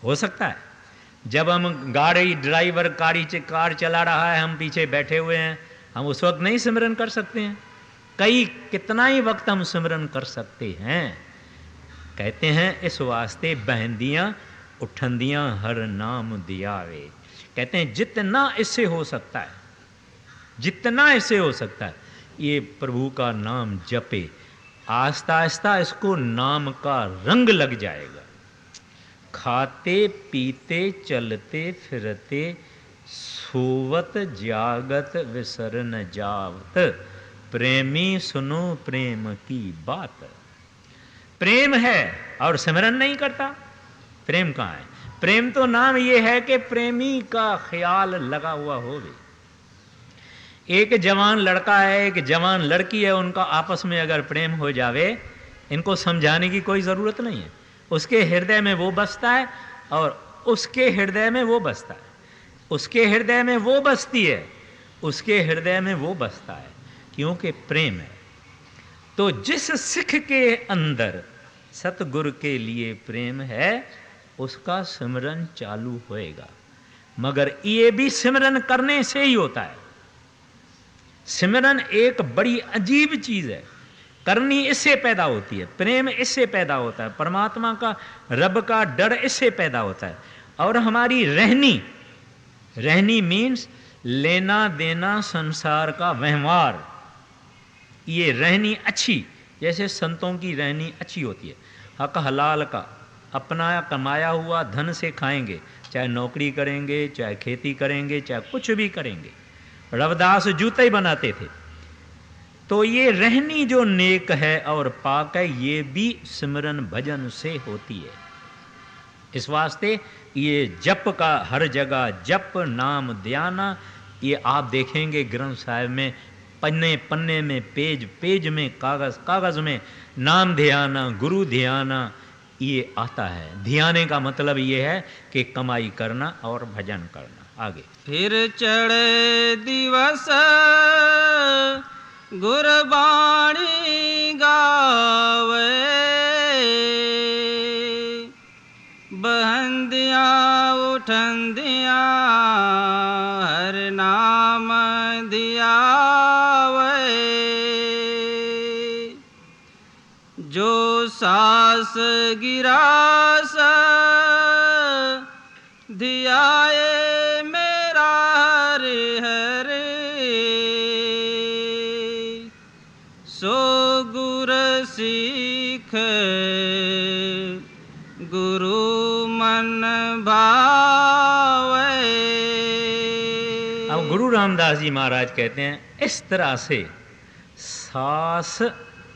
हो सकता है। जब हम गाड़ी ड्राइवर कार चला रहा है, हम पीछे बैठे हुए हैं, हम उस वक्त नहीं सिमरन कर सकते हैं? कितना ही वक्त हम सिमरन कर सकते हैं। कहते हैं इस वास्ते बहंदियाँ उठंदियाँ हर नाम दियावे। कहते हैं जितना इससे हो सकता है, जितना इससे हो सकता है, ये प्रभु का नाम जपे। आस्ता आस्ता इसको नाम का रंग लग जाएगा। खाते पीते चलते फिरते सोवत जागत विसर न जावत, प्रेमी सुनो प्रेम की बात। प्रेम है और सिमरन नहीं करता, प्रेम कहाँ है? प्रेम तो नाम ये है कि प्रेमी का ख्याल लगा हुआ हो। एक जवान लड़का है, एक जवान लड़की है, उनका आपस में अगर प्रेम हो जावे, इनको समझाने की कोई ज़रूरत नहीं है। उसके हृदय में वो बसता है और उसके हृदय में वो बसता है, उसके हृदय में वो बसती है, उसके हृदय में वो बसता है, क्योंकि प्रेम है। तो जिस सिख के अंदर सतगुरु के लिए प्रेम है, उसका सिमरन चालू होएगा। मगर ये भी सिमरन करने से ही होता है। सिमरन एक बड़ी अजीब चीज है, करनी इससे पैदा होती है, प्रेम इससे पैदा होता है, परमात्मा का, रब का डर इससे पैदा होता है। और हमारी रहनी मीन्स लेना देना, संसार का व्यवहार, ये रहनी अच्छी, जैसे संतों की रहनी अच्छी होती है। हक हलाल का, अपना कमाया हुआ धन से खाएंगे, चाहे नौकरी करेंगे, चाहे खेती करेंगे, चाहे कुछ भी करेंगे। रविदास जूते ही बनाते थे। तो ये रहनी जो नेक है और पाक है, ये भी सिमरन भजन से होती है। इस वास्ते ये जप का हर जगह जप, नाम ध्याना, ये आप देखेंगे ग्रंथ साहिब में पन्ने पन्ने में, पेज पेज में, कागज कागज में नाम ध्याना, गुरु ध्याना, ये आता है। ध्याने का मतलब ये है कि कमाई करना और भजन करना। आगे फिर चढ़े दिवस गुरबाणी गावे, बहंदिया उठंदिया हर नाम धियावे, जो सास गिरास धियाए मेरा हरे हरे, सो गुर सीख गुरु मन भावे। अब गुरु रामदास जी महाराज कहते हैं, इस तरह से सास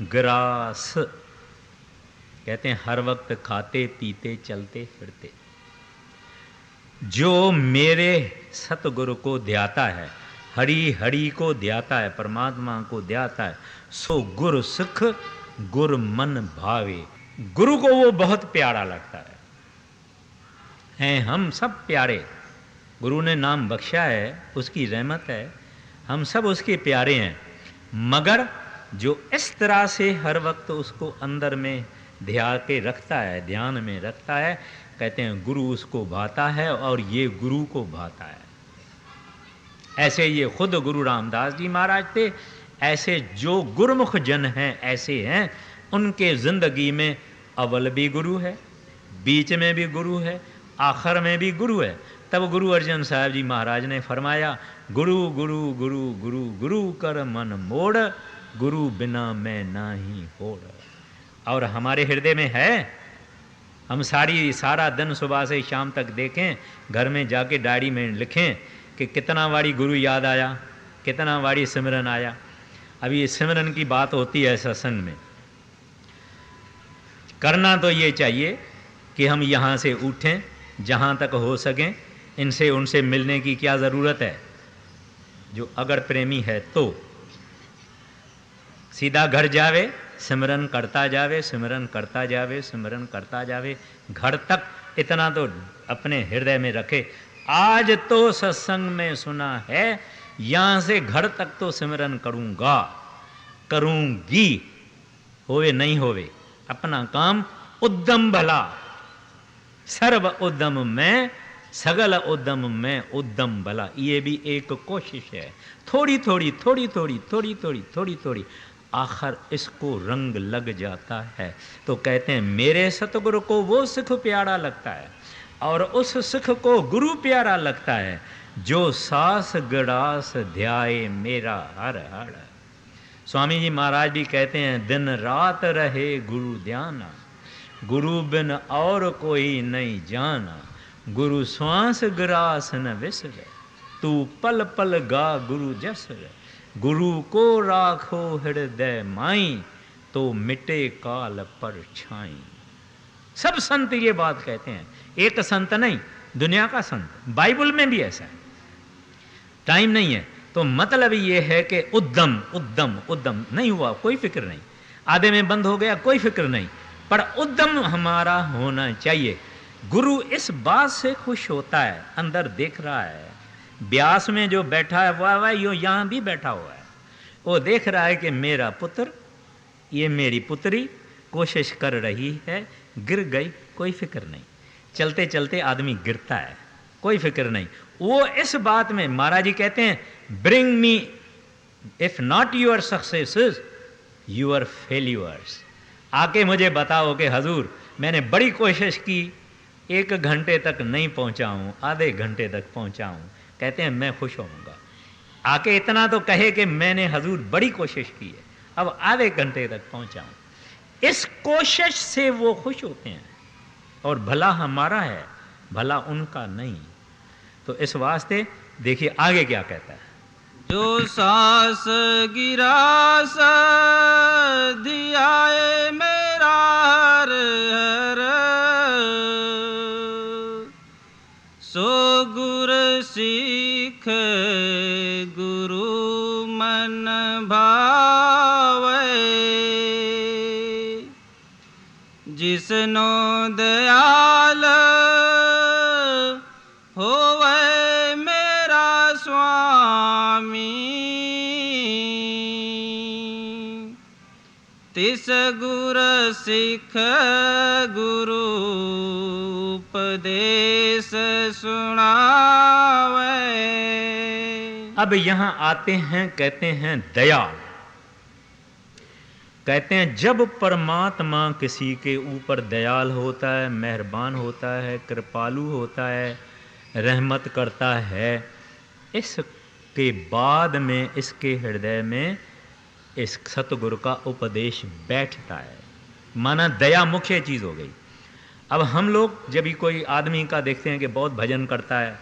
ग्रास, कहते हैं हर वक्त खाते पीते चलते फिरते, जो मेरे सतगुरु को ध्याता है, हरि हरि को ध्याता है, परमात्मा को ध्याता है, सो गुरु सुख गुरु मन भावे। गुरु को वो बहुत प्यारा लगता है। हैं हम सब प्यारे, गुरु ने नाम बख्शा है, उसकी रहमत है, हम सब उसके प्यारे हैं। मगर जो इस तरह से हर वक्त उसको अंदर में ध्यान के रखता है, ध्यान में रखता है, कहते हैं गुरु उसको भाता है और ये गुरु को भाता है। ऐसे ये खुद गुरु रामदास जी महाराज थे। ऐसे जो गुरुमुख जन हैं ऐसे हैं, उनके जिंदगी में अव्वल भी गुरु है, बीच में भी गुरु है, आखिर में भी गुरु है। तब गुरु अर्जन साहब जी महाराज ने फरमाया, गुरु गुरु गुरु गुरु गुरु कर मन मोड़, गुरु बिना मैं नाही होड़। और हमारे हृदय में है, हम सारा दिन सुबह से शाम तक देखें, घर में जाके डायरी में लिखें कि कितना बारी गुरु याद आया, कितना बारी सिमरन आया। अभी ये सिमरन की बात होती है सत्संग में, करना तो ये चाहिए कि हम यहाँ से उठें, जहाँ तक हो सकें इनसे उनसे मिलने की क्या ज़रूरत है। जो अगर प्रेमी है तो सीधा घर जावे, सिमरन करता जावे, सिमरन करता जावे, सिमरन करता जावे, घर तक इतना तो अपने हृदय में रखे। आज तो सत्संग में सुना है, यहाँ से घर तक तो सिमरन करूँगा, करूँगी, होवे नहीं होवे, अपना काम उद्यम भला, सर्व उद्यम में, सगल उद्यम में उद्यम भला। ये भी एक कोशिश है, थोड़ी थोड़ी थोड़ी थोड़ी थोड़ी थोड़ी थोड़ी थोड़ी, आखिर इसको रंग लग जाता है। तो कहते हैं मेरे सतगुरु को वो सुख प्यारा लगता है और उस सुख को गुरु प्यारा लगता है, जो सास गड़ास ध्याए मेरा हर हर। स्वामी जी महाराज भी कहते हैं, दिन रात रहे गुरु ध्याना, गुरु बिन और कोई नहीं जाना, गुरु श्वास ग्रास न विसरे, तू पल पल गा गुरु जस रे, गुरु को राखो हृदय माई, तो मिटे काल पर छाई। सब संत ये बात कहते हैं, एक संत नहीं, दुनिया का संत, बाइबल में भी ऐसा है। टाइम नहीं है तो मतलब ये है कि उद्यम उद्यम उद्यम नहीं हुआ कोई फिक्र नहीं, आधे में बंद हो गया कोई फिक्र नहीं, पर उद्यम हमारा होना चाहिए। गुरु इस बात से खुश होता है, अंदर देख रहा है, ब्यास में जो बैठा है वह यो यहां भी बैठा हुआ है, वो देख रहा है कि मेरा पुत्र, ये मेरी पुत्री कोशिश कर रही है, गिर गई कोई फिक्र नहीं। चलते चलते आदमी गिरता है, कोई फिक्र नहीं। वो इस बात में महाराज जी कहते हैं, bring me if not your successes your failures. आके मुझे बताओ कि हजूर मैंने बड़ी कोशिश की, 1 घंटे तक नहीं पहुंचा हूं, आधे घंटे तक पहुंचा हूं, कहते हैं मैं खुश होऊंगा। आके इतना तो कहे कि मैंने हजूर बड़ी कोशिश की है, अब आधे घंटे तक पहुंचा हूं। इस कोशिश से वो खुश होते हैं, और भला हमारा है, भला उनका नहीं। तो इस वास्ते देखिए आगे क्या कहता है, जो सास गिरा दियाए मेरा हर हर, सो गुर सीख गुरु मन भावे, जिसनो दयाल होवे मेरा स्वामी, तिस गुर सिख गुरु उपदेश सुनावे। अब यहां आते हैं, कहते हैं दया। कहते हैं जब परमात्मा किसी के ऊपर दयाल होता है, मेहरबान होता है, कृपालु होता है, रहमत करता है, इसके बाद में इसके हृदय में इस सतगुरु का उपदेश बैठता है। माना दया मुख्य चीज़ हो गई। अब हम लोग जब भी कोई आदमी का देखते हैं कि बहुत भजन करता है,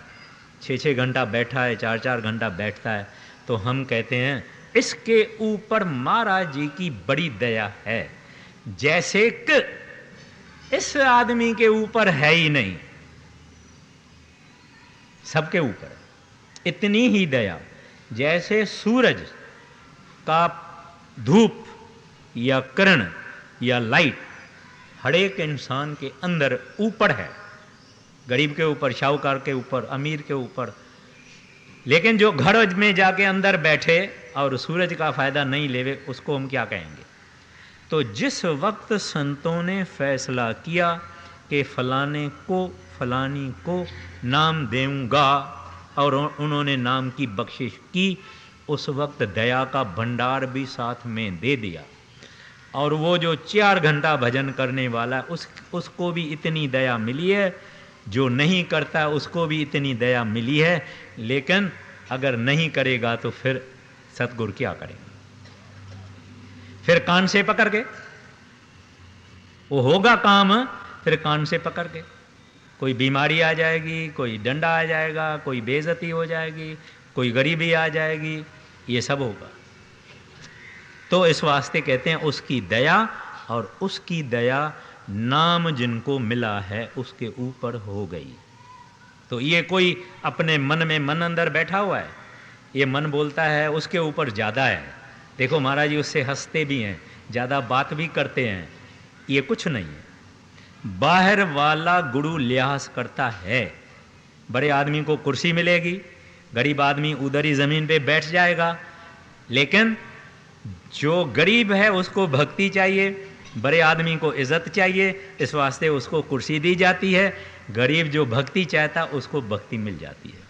6-6 घंटा बैठा है, 4-4 घंटा बैठता है, तो हम कहते हैं इसके ऊपर महाराज जी की बड़ी दया है, जैसे कि इस आदमी के ऊपर है ही नहीं, सबके ऊपर है। इतनी ही दया जैसे सूरज का धूप या किरण या लाइट हर एक इंसान के अंदर ऊपर है, गरीब के ऊपर, शाहूकार के ऊपर, अमीर के ऊपर। लेकिन जो घर में जाके अंदर बैठे और सूरज का फायदा नहीं लेवे, उसको हम क्या कहेंगे? तो जिस वक्त संतों ने फैसला किया कि फलाने को फलानी को नाम देऊंगा और उन्होंने नाम की बख्शिश की, उस वक्त दया का भंडार भी साथ में दे दिया। और वो जो 4 घंटा भजन करने वाला उसको भी इतनी दया मिली है, जो नहीं करता उसको भी इतनी दया मिली है। लेकिन अगर नहीं करेगा तो फिर सतगुरु क्या करेगा? फिर कान से पकड़ के, वो होगा काम फिर कान से पकड़ के, कोई बीमारी आ जाएगी, कोई डंडा आ जाएगा, कोई बेइज्जती हो जाएगी, कोई गरीबी आ जाएगी, ये सब होगा। तो इस वास्ते कहते हैं उसकी दया, और उसकी दया नाम जिनको मिला है उसके ऊपर हो गई। तो ये कोई अपने मन में मन अंदर बैठा हुआ है, ये मन बोलता है उसके ऊपर ज़्यादा है, देखो महाराज जी उससे हंसते भी हैं, ज़्यादा बात भी करते हैं, ये कुछ नहीं है। बाहर वाला गुरु लिहाज करता है, बड़े आदमी को कुर्सी मिलेगी, गरीब आदमी उधर ही ज़मीन पे बैठ जाएगा। लेकिन जो गरीब है उसको भक्ति चाहिए, बड़े आदमी को इज्जत चाहिए, इस वास्ते उसको कुर्सी दी जाती है। गरीब जो भक्ति चाहता उसको भक्ति मिल जाती है।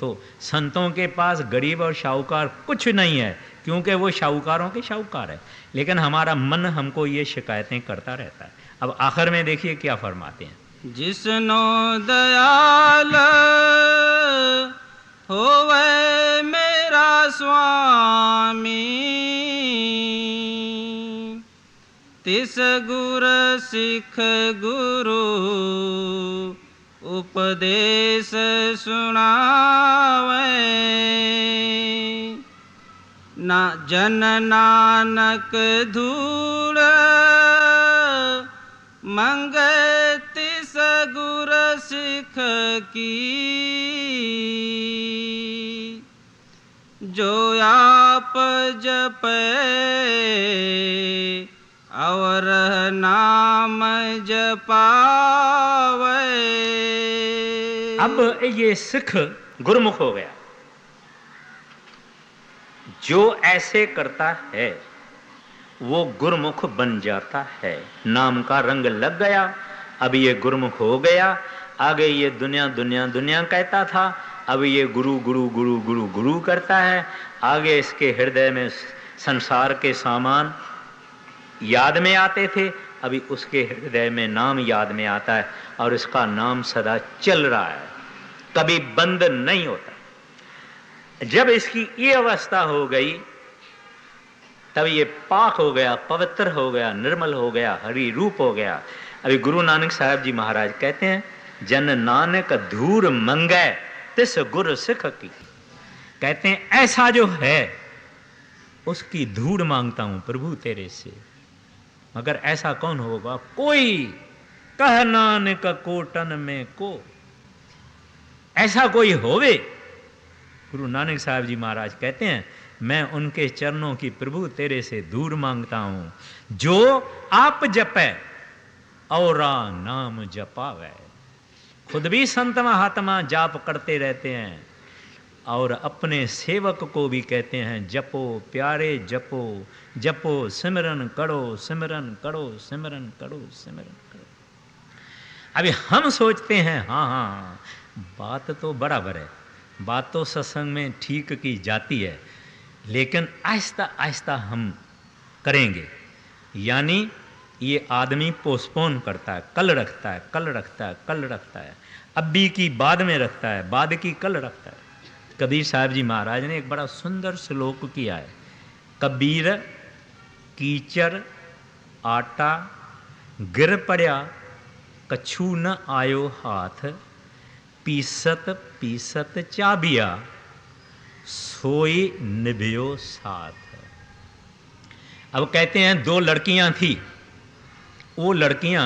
तो संतों के पास गरीब और शाहूकार कुछ नहीं है, क्योंकि वो शाहूकारों के शाहूकार है। लेकिन हमारा मन हमको ये शिकायतें करता रहता है। अब आखिर में देखिए क्या फरमाते हैं, जिसनो दयाल होवे मेरा स्वामी, तिस गुर सिख गुरु उपदेश सुनावे। ना जन नानक धूड़ मंगति सगुर सिख की, जो आप जपे और नाम जपावे। अब ये सिख गुरमुख हो गया। जो ऐसे करता है वो गुरमुख बन जाता है। नाम का रंग लग गया, अब ये गुरमुख हो गया। आगे ये दुनिया दुनिया दुनिया कहता था, अब ये गुरु गुरु गुरु गुरु गुरु करता है। आगे इसके हृदय में संसार के सामान याद में आते थे, अभी उसके हृदय में नाम याद में आता है और इसका नाम सदा चल रहा है, कभी बंद नहीं होता। जब इसकी ये अवस्था हो गई तब ये पाक हो गया, पवित्र हो गया, निर्मल हो गया, हरि रूप हो गया। अभी गुरु नानक साहब जी महाराज कहते हैं, जन नानक धूर मंगै तिस गुर सिख की। कहते हैं ऐसा जो है उसकी धूड़ मांगता हूं प्रभु तेरे से। मगर ऐसा कौन होगा? कोई कह नानक कोटन में को, ऐसा कोई होवे। गुरु नानक साहब जी महाराज कहते हैं, मैं उनके चरणों की प्रभु तेरे से दूर मांगता हूं जो आप जपे और नाम जपावे। खुद भी संत महात्मा जाप करते रहते हैं और अपने सेवक को भी कहते हैं, जपो प्यारे जपो, जपो सिमरन करो, सिमरन करो, सिमरन करो, सिमरन करो। अभी हम सोचते हैं हाँ हाँ बात तो बराबर है, बात तो सत्संग में ठीक की जाती है, लेकिन आहिस्ता आहिस्ता हम करेंगे। यानी ये आदमी पोस्टपोन करता है, कल रखता है, कल रखता है, कल रखता है, अभी की बाद में रखता है, बाद की कल रखता है। कबीर साहब जी महाराज ने एक बड़ा सुंदर श्लोक किया है, कबीर कीचड़ आटा गिर पड़या कछु न आयो हाथ, पीसत पीसत चाबिया सोई निभयो साथ। अब कहते हैं दो लड़कियां थी, वो लड़कियां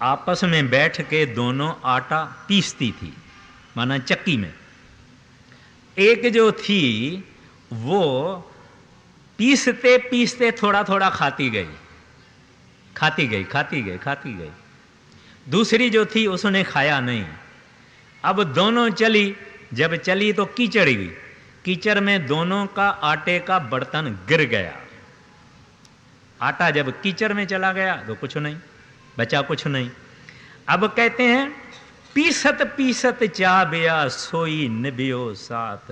आपस में बैठ के दोनों आटा पीसती थी, माना चक्की में। एक जो थी वो पीसते पीसते थोड़ा थोड़ा खाती गई, खाती गई, खाती गई, खाती गई। दूसरी जो थी उसने खाया नहीं। अब दोनों चली, जब चली तो कीचड़ हुई, कीचड़ में दोनों का आटे का बर्तन गिर गया। आटा जब कीचड़ में चला गया तो कुछ नहीं बचा, कुछ नहीं। अब कहते हैं पीसत पीसत चाबिया सोई निभियो साथ।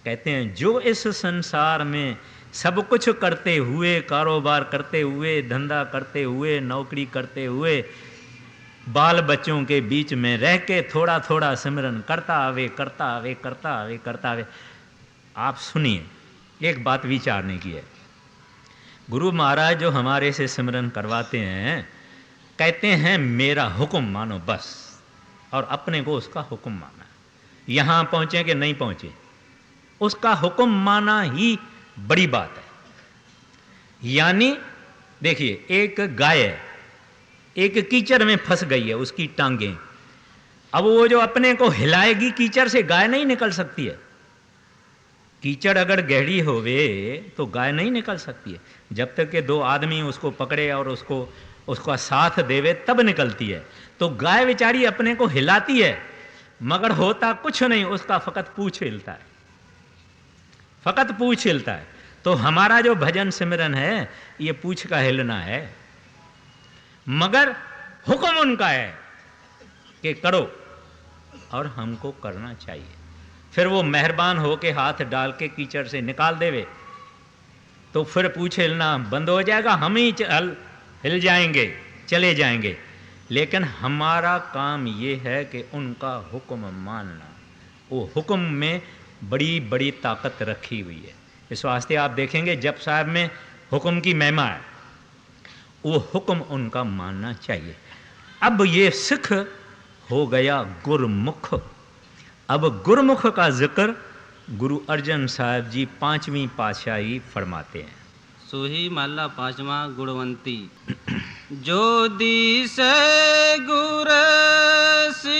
कहते हैं जो इस संसार में सब कुछ करते हुए, कारोबार करते हुए, धंधा करते हुए, नौकरी करते हुए, बाल बच्चों के बीच में रह के थोड़ा थोड़ा सिमरन करता आवे, करता आवे, करता आवे, करता आवे। आप सुनिए, एक बात विचारने की है। गुरु महाराज जो हमारे से सिमरन करवाते हैं, कहते हैं मेरा हुक्म मानो बस, और अपने को उसका हुक्म माना। यहां पहुंचे कि नहीं पहुंचे, उसका हुक्म माना ही बड़ी बात है। यानी देखिए, एक गाय है, एक कीचड़ में फंस गई है, उसकी टांगें। अब वो जो अपने को हिलाएगी, कीचड़ से गाय नहीं निकल सकती है। कीचड़ अगर गहरी होवे तो गाय नहीं निकल सकती है, जब तक कि दो आदमी उसको पकड़े और उसका साथ देवे तब निकलती है। तो गाय बेचारी अपने को हिलाती है मगर होता कुछ नहीं, उसका फकत पूंछ हिलता है, फकत पूंछ हिलता है। तो हमारा जो भजन सिमरन है ये पूंछ का हिलना है, मगर हुक्म उनका है कि करो, और हमको करना चाहिए। फिर वो मेहरबान होके हाथ डाल के कीचड़ से निकाल देवे तो फिर पूछ हिलना बंद हो जाएगा, हम ही हिल जाएंगे, चले जाएंगे। लेकिन हमारा काम ये है कि उनका हुक्म मानना। वो हुक्म में बड़ी बड़ी ताकत रखी हुई है। इस वास्ते आप देखेंगे जप साहब में हुक्म की महिमा है, वो हुक्म उनका मानना चाहिए। अब ये सिख हो गया गुरमुख। अब गुरमुख का जिक्र गुरु अर्जन साहब जी 5वीं पातशाही फरमाते हैं। सोही महला 5वां गुणवंती। जो दिस गुर सीखड़ा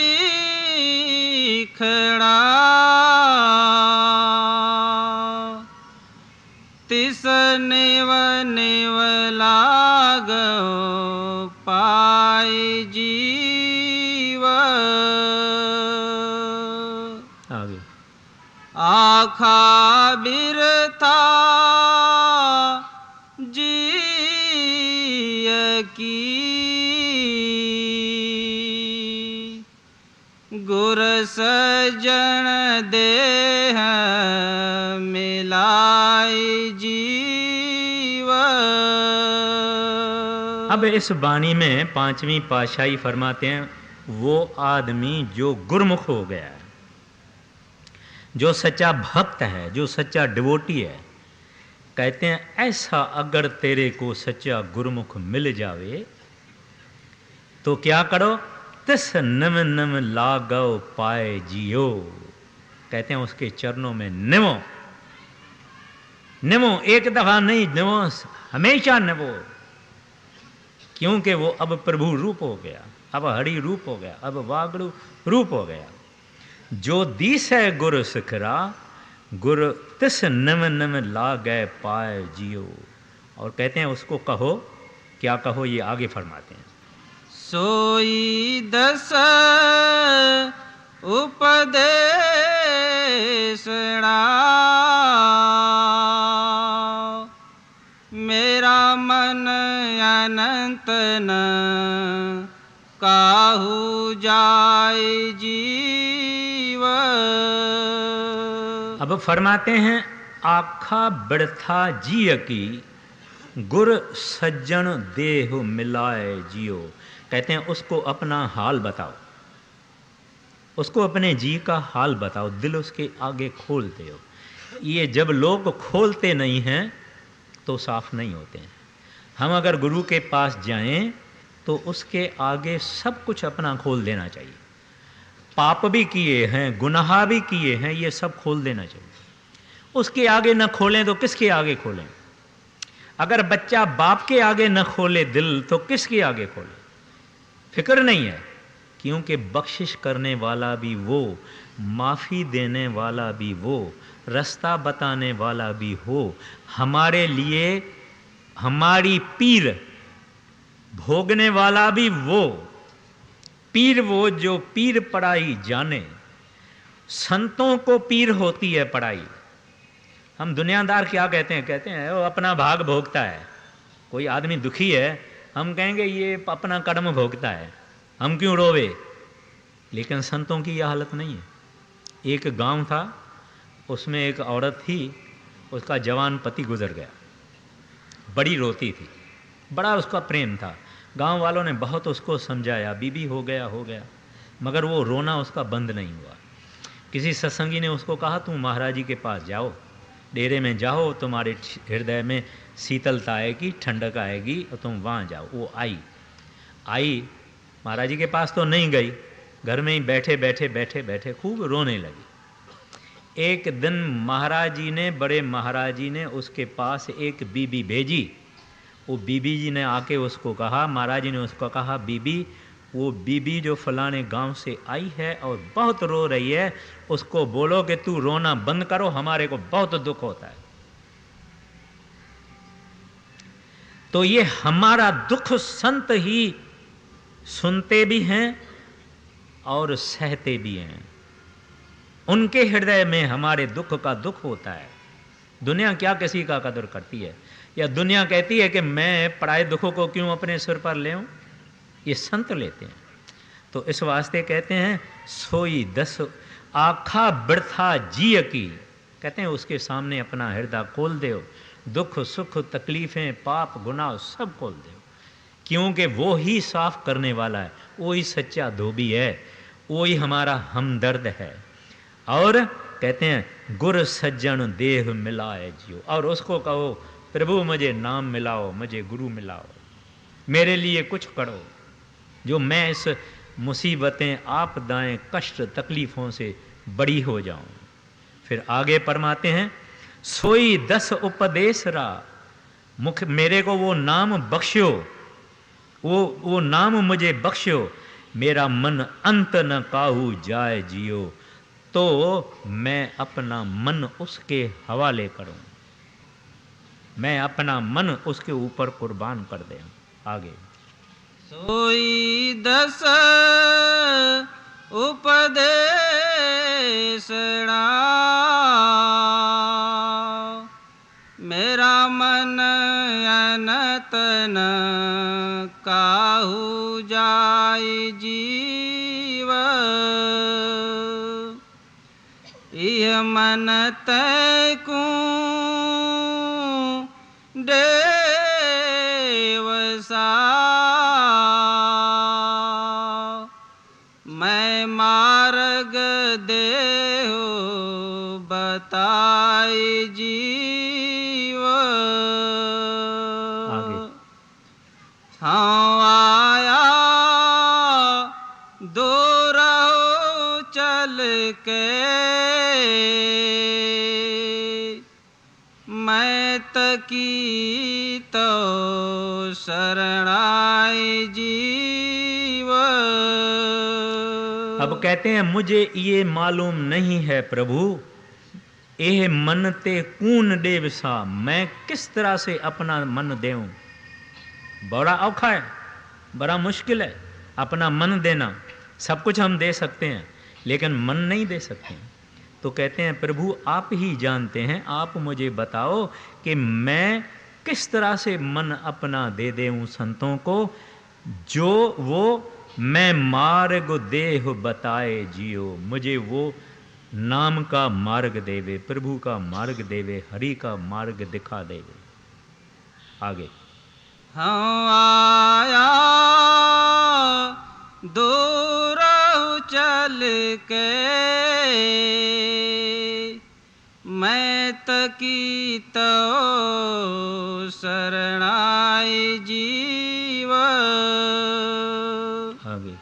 तिस नेव नेव लागो पाए जीव। आगे आखा बिरथा जिय की गुर सजन देह मिलाए जीव। अब इस वाणी में 5वीं पातशाही फरमाते हैं, वो आदमी जो गुरमुख हो गया है, जो सच्चा भक्त है, जो सच्चा डिवोटी है, कहते हैं ऐसा अगर तेरे को सच्चा गुरमुख मिल जावे तो क्या करो, तिस नम नम लागो पाए जियो। कहते हैं उसके चरणों में निमो, निमो, एक दफा नहीं निमो, हमेशा निमो, क्योंकि वो अब प्रभु रूप हो गया, अब हरि रूप हो गया, अब वागड़ू रूप हो गया। जो दीस है गुर सिखरा, गुर तिस नम नम लागै पाए जियो। और कहते हैं उसको कहो, क्या कहो, ये आगे फरमाते हैं। सोई दस उपदेशड़ा मेरा मन अनंत न काहू जाए जीव। अब फरमाते हैं, आखा बिरथा जिय की गुर सज्जन देह मिलाए जियो। कहते हैं उसको अपना हाल बताओ, उसको अपने जी का हाल बताओ, दिल उसके आगे खोलते हो। ये जब लोग खोलते नहीं हैं तो साफ नहीं होते हैं। हम अगर गुरु के पास जाएं तो उसके आगे सब कुछ अपना खोल देना चाहिए। पाप भी किए हैं, गुनाह भी किए हैं, ये सब खोल देना चाहिए। उसके आगे न खोलें तो किसके आगे खोलें? अगर बच्चा बाप के आगे न खोले दिल तो किसके आगे खोले? फिक्र नहीं है, क्योंकि बख्शिश करने वाला भी वो, माफ़ी देने वाला भी वो, रास्ता बताने वाला भी हो, हमारे लिए हमारी पीर भोगने वाला भी वो। पीर वो जो पीर पढ़ाई जाने, संतों को पीर होती है पढ़ाई। हम दुनियादार क्या कहते हैं? कहते हैं वो अपना भाग भोगता है। कोई आदमी दुखी है, हम कहेंगे ये अपना कर्म भोगता है, हम क्यों रोवे? लेकिन संतों की यह हालत नहीं है। एक गांव था, उसमें एक औरत थी, उसका जवान पति गुजर गया, बड़ी रोती थी, बड़ा उसका प्रेम था। गांव वालों ने बहुत उसको समझाया, बीबी हो गया, मगर वो रोना उसका बंद नहीं हुआ। किसी सत्संगी ने उसको कहा, तुम महाराज जी के पास जाओ, डेरे में जाओ, तुम्हारे हृदय में शीतलता आएगी, ठंडक आएगी, और तुम वहाँ जाओ। वो आई महाराज जी के पास तो नहीं गई, घर में ही बैठे खूब रोने लगी। एक दिन महाराज जी ने, बड़े महाराज जी ने उसके पास एक बीबी भेजी। वो बीबी जी ने आके उसको कहा, महाराज जी ने उसको कहा, बीबी, वो बीबी जो फलाने गांव से आई है और बहुत रो रही है, उसको बोलो कि तू रोना बंद करो, हमारे को बहुत दुख होता है। तो ये हमारा दुख संत ही सुनते भी हैं और सहते भी हैं। उनके हृदय में हमारे दुख का दुख होता है। दुनिया क्या किसी का कदर करती है? या दुनिया कहती है कि मैं पराए दुखों को क्यों अपने सिर पर ले आऊं? ये संत लेते हैं। तो इस वास्ते कहते हैं, सोई दस आखा बिरथा जिय की। कहते हैं उसके सामने अपना हृदय खोल दो, दुख सुख तकलीफ़ें पाप गुनाह सब खोल दो, क्योंकि वो ही साफ करने वाला है, वो ही सच्चा धोबी है, वो ही हमारा हमदर्द है। और कहते हैं गुर सज्जन देह मिलाए जियो। और उसको कहो, प्रभु मुझे नाम मिलाओ, मुझे गुरु मिलाओ, मेरे लिए कुछ करो, जो मैं इस मुसीबतें आपदाएं कष्ट तकलीफ़ों से बड़ी हो जाऊं। फिर आगे फरमाते हैं, सोई 10 उपदेश रा, मुख मेरे को वो नाम बख्शियो, वो नाम मुझे बख्शियो, मेरा मन अंत न काहू जाए जियो, तो मैं अपना मन उसके हवाले करूं, मैं अपना मन उसके ऊपर कुर्बान कर दें। आगे, सोई 10 उपदेशना, मेरा मन अनत न काहू जाय जीव, इह मन तैकू देवसा, मैं मार्ग देहो बताए जीव, हाँ आया दो रहो चल के, मैं तकी तो शरणाय जीव। अब कहते हैं, मुझे ये मालूम नहीं है प्रभु, यह मन ते कून देवसा, मैं किस तरह से अपना मन देऊं। बड़ा औखा है, बड़ा मुश्किल है अपना मन देना। सब कुछ हम दे सकते हैं लेकिन मन नहीं दे सकते। तो कहते हैं, प्रभु आप ही जानते हैं, आप मुझे बताओ कि मैं किस तरह से मन अपना दे दूं संतों को, जो वो मैं मार्ग देह बताए जियो, मुझे वो नाम का मार्ग देवे, प्रभु का मार्ग देवे, हरि का मार्ग दिखा देवे। आगे, हाँ आया दूर चल के, मैं तकी तो शरणाय जीव, आगे,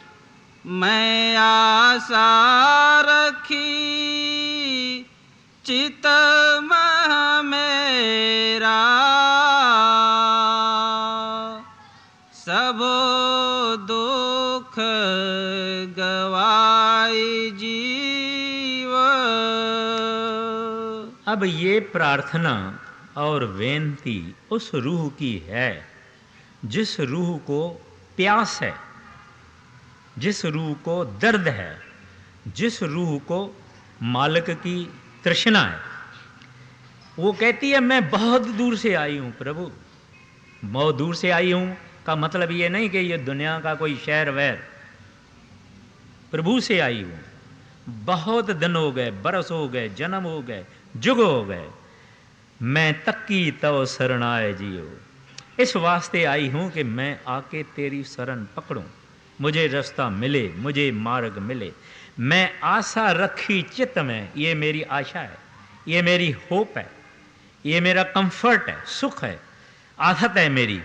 मैं आशा रखी चित मह मेरा, सबो दुख गवाई जीव। अब ये प्रार्थना और बेनती उस रूह की है जिस रूह को प्यास है, जिस रूह को दर्द है, जिस रूह को मालिक की तृष्णा है। वो कहती है, मैं बहुत दूर से आई हूं प्रभु। बहुत दूर से आई हूं का मतलब ये नहीं कि ये दुनिया का कोई शहर वैर, प्रभु से आई हूं। बहुत दिन हो गए, बरस हो गए, जन्म हो गए, जुग हो गए, मैं तक्की तव शरणाय जियो। इस वास्ते आई हूं कि मैं आके तेरी शरण पकड़ूं, मुझे रास्ता मिले, मुझे मार्ग मिले। मैं आशा रखी चित्त में, ये मेरी आशा है, ये मेरी होप है, ये मेरा कंफर्ट है, सुख है, आदत है मेरी।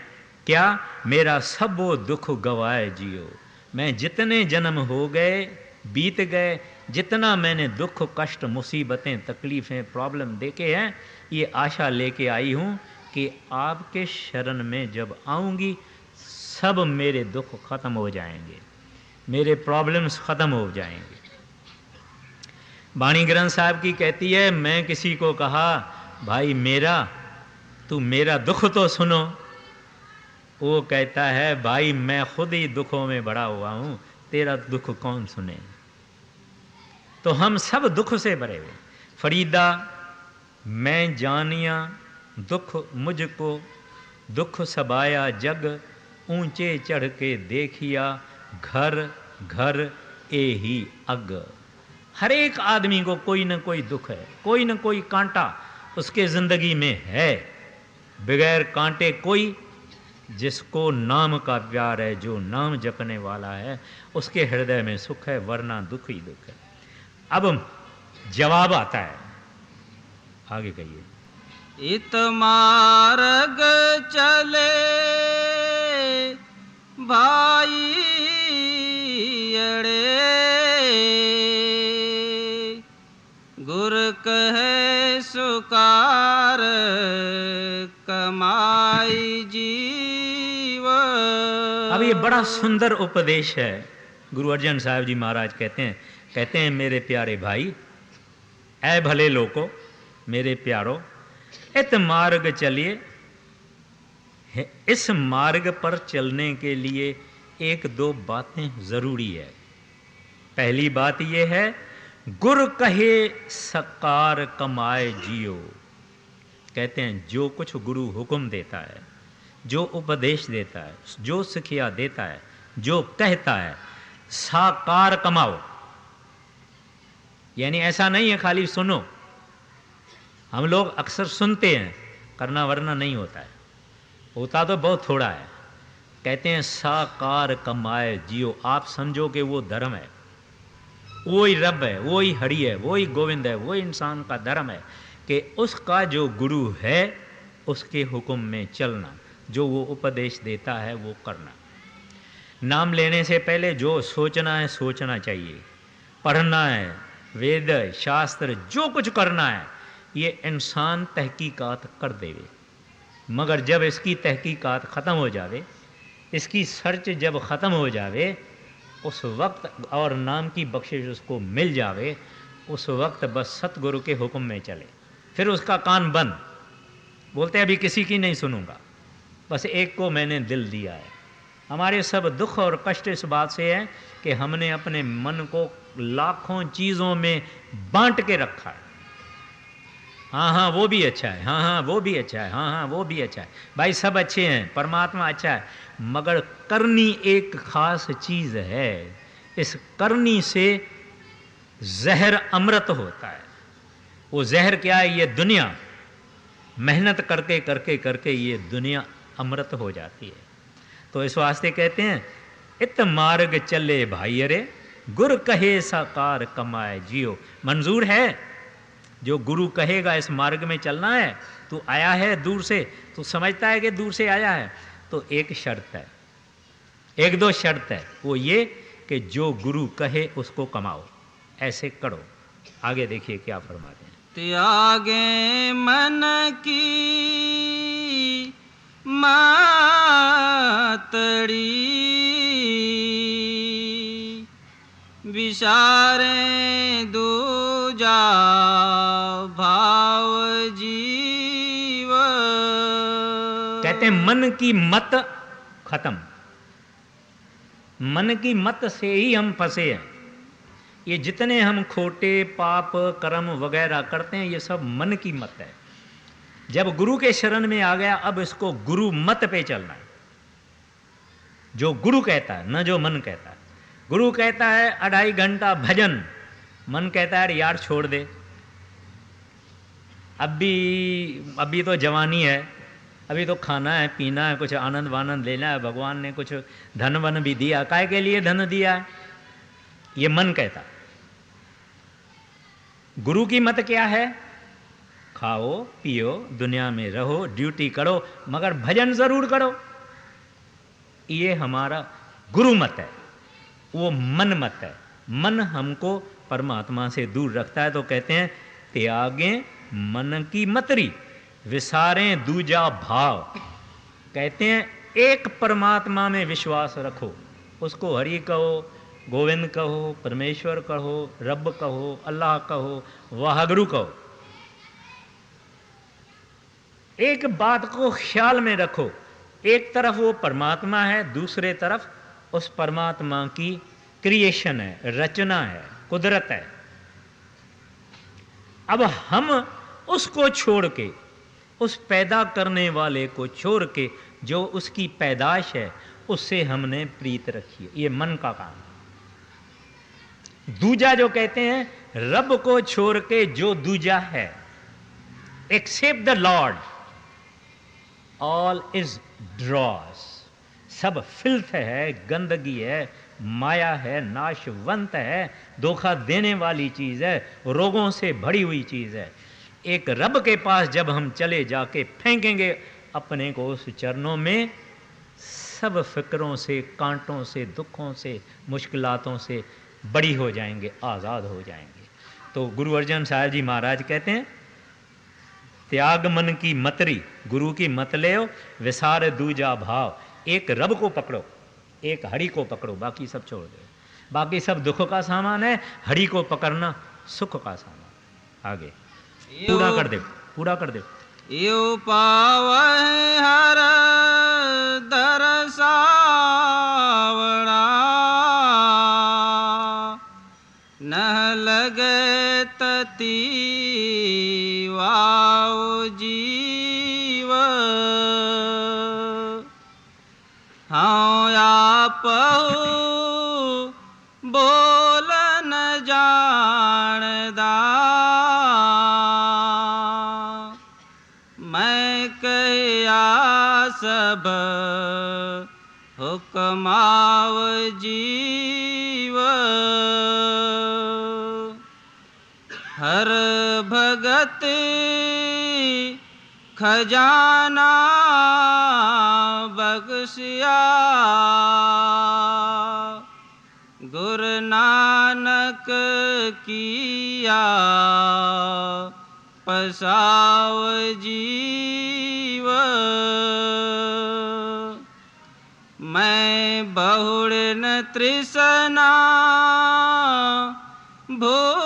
क्या? मेरा सब वो दुख गवाए जियो। मैं जितने जन्म हो गए, बीत गए, जितना मैंने दुख कष्ट मुसीबतें तकलीफ़ें प्रॉब्लम देखे हैं, ये आशा लेके आई हूँ कि आपके शरण में जब आऊँगी सब मेरे दुख ख़त्म हो जाएंगे, मेरे प्रॉब्लम्स ख़त्म हो जाएंगे। बाणी ग्रंथ साहब की कहती है, मैं किसी को कहा, भाई मेरा तू मेरा दुख तो सुनो। वो कहता है, भाई मैं खुद ही दुखों में बड़ा हुआ हूँ, तेरा दुख कौन सुने। तो हम सब दुख से भरे हुए। फरीदा मैं जानिया दुख मुझको, दुख सबाया जग, ऊंचे चढ़ के देखिया, घर घर ए ही अग। हर एक आदमी को कोई न कोई दुख है, कोई न कोई कांटा उसके जिंदगी में है। बगैर कांटे कोई, जिसको नाम का प्यार है, जो नाम जपने वाला है, उसके हृदय में सुख है, वरना दुख ही दुख है। अब जवाब आता है, आगे कहिए। इत मार्ग चले भाई अड़े, गुर कह माई जीव। अब ये बड़ा सुंदर उपदेश है। गुरु अर्जन साहब जी महाराज कहते हैं मेरे प्यारे भाई, ऐ भले लोको, मेरे प्यारो, इत मार्ग चलिए। इस मार्ग पर चलने के लिए एक दो बातें जरूरी है। पहली बात यह है, गुर कहे सकार कमाए जियो। कहते हैं जो कुछ गुरु हुक्म देता है, जो उपदेश देता है, जो शिक्षा देता है, जो कहता है, साकार कमाओ। यानी ऐसा नहीं है खाली सुनो। हम लोग अक्सर सुनते हैं, करना वरना नहीं होता है, होता तो बहुत थोड़ा है। कहते हैं साकार कमाए जियो। आप समझो कि वो धर्म है, वही रब है, वही हरि है, वही गोविंद है, वही इंसान का धर्म है कि उसका जो गुरु है उसके हुक्म में चलना, जो वो उपदेश देता है वो करना। नाम लेने से पहले जो सोचना है सोचना चाहिए, पढ़ना है, वेद शास्त्र जो कुछ करना है ये इंसान तहकीकात कर देवे। मगर जब इसकी तहकीकात ख़त्म हो जावे, इसकी सर्च जब ख़त्म हो जावे, उस वक्त और नाम की बख्शिश उसको मिल जावे, उस वक्त बस सतगुरु के हुक्म में चले, फिर उसका कान बंद। बोलते अभी किसी की नहीं सुनूंगा, बस एक को मैंने दिल दिया है। हमारे सब दुख और कष्ट इस बात से है कि हमने अपने मन को लाखों चीज़ों में बांट के रखा है। हाँ हाँ वो भी अच्छा है, हाँ हाँ वो भी अच्छा है, हाँ हाँ वो भी अच्छा है। भाई सब अच्छे हैं, परमात्मा अच्छा है, मगर करनी एक खास चीज़ है। इस करनी से जहर अमृत होता है। वो जहर क्या है? ये दुनिया। मेहनत करके करके करके ये दुनिया अमृत हो जाती है। तो इस वास्ते कहते हैं इत मार्ग चले भाई अरे, गुर कहे साकार कमाए जियो। मंजूर है? जो गुरु कहेगा इस मार्ग में चलना है, तू आया है दूर से, तू समझता है कि दूर से आया है, तो एक शर्त है, एक दो शर्त है, वो ये कि जो गुरु कहे उसको कमाओ, ऐसे करो। आगे देखिए क्या फरमाते हैं। त्यागे मन की मातड़ी, विसारे दूजा भाव जीव। कहते हैं मन की मत खत्म। मन की मत से ही हम फंसे हैं। ये जितने हम खोटे पाप कर्म वगैरह करते हैं ये सब मन की मत है। जब गुरु के शरण में आ गया, अब इसको गुरु मत पे चलना है। जो गुरु कहता है, न जो मन कहता है। गुरु कहता है 2.5 घंटा भजन, मन कहता है यार छोड़ दे, अभी तो जवानी है, अभी तो खाना है पीना है, कुछ आनंद वानंद लेना है, भगवान ने कुछ धन वन भी दिया, काय के लिए धन दिया है, ये मन कहता। गुरु की मत क्या है? खाओ पियो दुनिया में रहो, ड्यूटी करो, मगर भजन जरूर करो। ये हमारा गुरु मत है, वो मन मत है। मन हमको परमात्मा से दूर रखता है। तो कहते हैं त्यागे मन की मतरी, विसारें दूजा भाव। कहते हैं एक परमात्मा में विश्वास रखो, उसको हरि कहो, गोविंद कहो, परमेश्वर कहो, रब कहो, अल्लाह कहो, वाहगुरु कहो। एक बात को ख्याल में रखो, एक तरफ वो परमात्मा है, दूसरे तरफ उस परमात्मा की क्रिएशन है, रचना है, कुदरत है। अब हम उसको छोड़ के, उस पैदा करने वाले को छोड़ के जो उसकी पैदाश है उससे हमने प्रीत रखी है। ये मन का काम। दूजा जो कहते हैं रब को छोड़ के जो दूजा है, accept the lord all is dross. सब फिल्थ है, गंदगी है, माया है, नाशवंत है, धोखा देने वाली चीज है, रोगों से भरी हुई चीज है। एक रब के पास जब हम चले जाके फेंकेंगे अपने को उस चरणों में, सब फिक्रों से, कांटों से, दुखों से, मुश्किलातों से बड़ी हो जाएंगे, आज़ाद हो जाएंगे। तो गुरु अर्जन साहब जी महाराज कहते हैं त्याग मन की मतरी, गुरु की मत ले, विसार दूजा भाव। एक रब को पकड़ो, एक हरि को पकड़ो, बाकी सब छोड़ दो। बाकी सब दुख का सामान है, हरि को पकड़ना सुख का सामान। आगे पूरा कर दे, पूरा कर दे। यो पावै हर दरसावड़ा, नह लगे तती वाओ जीव। हाँ आपहु बोल न जानदा, मैं कहिया सब हुक्माव जीव। हर भगत खजाना बख्शिया, गुरु नानक किया पसाव जीव। मैं बहुड़ न तृष्णा भूखड़ी,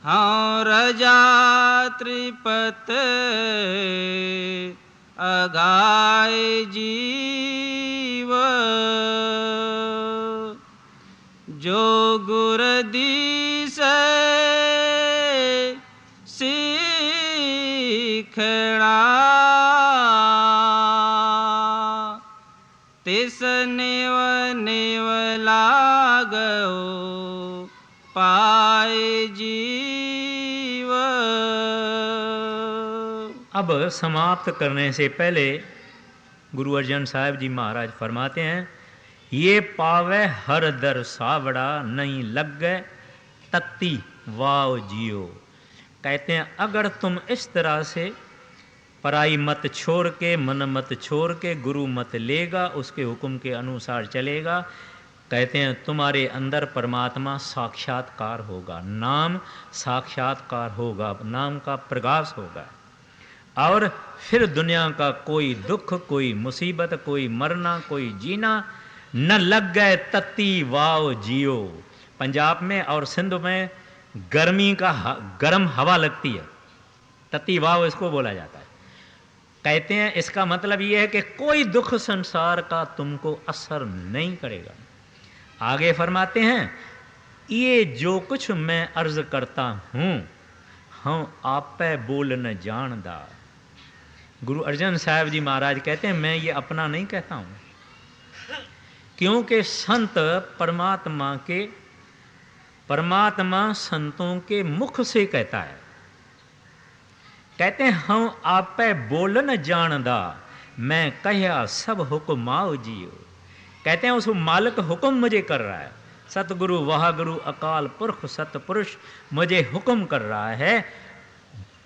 हाँ रजा त्रिपत अगाय जीव। जो गुरदीस सीखड़ा, तिस नेव नेव लागो पाए जीव। अब समाप्त करने से पहले गुरु अर्जन साहिब जी महाराज फरमाते हैं, ये पावे हर दर सावड़ा, नहीं लग गए तत्ती वाव जियो। कहते हैं अगर तुम इस तरह से पराई मत छोड़ के, मन मत छोड़ के, गुरु मत लेगा, उसके हुक्म के अनुसार चलेगा, कहते हैं तुम्हारे अंदर परमात्मा साक्षात्कार होगा, नाम साक्षात्कार होगा, नाम का प्रकाश होगा। और फिर दुनिया का कोई दुख, कोई मुसीबत, कोई मरना, कोई जीना न लग गए तत्ती वाव जियो। पंजाब में और सिंध में गर्मी का गर्म हवा लगती है, तत्ती वाव इसको बोला जाता है। कहते हैं इसका मतलब ये है कि कोई दुख संसार का तुमको असर नहीं करेगा। आगे फरमाते हैं, ये जो कुछ मैं अर्ज करता हूँ, हम आप पे बोल न जानदा। गुरु अर्जन साहिब जी महाराज कहते हैं मैं ये अपना नहीं कहता हूँ, क्योंकि संत परमात्मा संतों के मुख से कहता है। कहते हैं हम आप पे बोल न जानदा, मैं कह्या सब हुक्माओ जियो। कहते हैं उस मालिक हुक्म मुझे कर रहा है, सतगुरु वाहगुरु अकाल पुरख सतपुरुष मुझे हुक्म कर रहा है,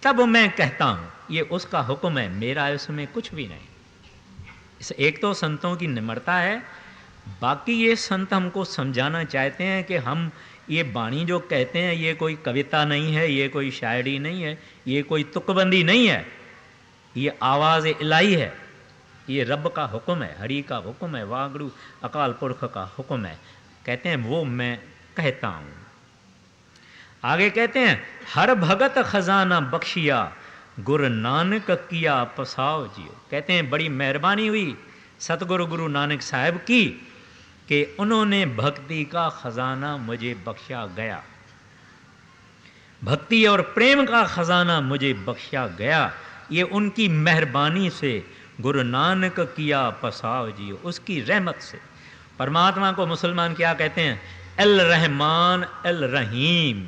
तब मैं कहता हूँ ये उसका हुक्म है, मेरा इसमें कुछ भी नहीं। इस एक तो संतों की निम्रता है, बाकी ये संत हमको समझाना चाहते हैं कि हम ये वाणी जो कहते हैं ये कोई कविता नहीं है, ये कोई शायरी नहीं है, ये कोई तुकबंदी नहीं है, ये आवाज़ इलाही है, ये रब का हुक्म है, हरि का हुक्म है, वाहगुरु अकाल पुरख का हुक्म है। कहते हैं वो मैं कहता हूँ। आगे कहते हैं हर भगत खजाना बख्शिया, गुरु नानक किया पसाव जियो। कहते हैं बड़ी मेहरबानी हुई सतगुरु गुरु नानक साहब की कि उन्होंने भक्ति का खजाना मुझे बख्शा गया, भक्ति और प्रेम का खजाना मुझे बख्शा गया। ये उनकी मेहरबानी से गुरु नानक किया पसाव जियो, उसकी रहमत से। परमात्मा को मुसलमान क्या कहते हैं? अल रहमान अल रहीम।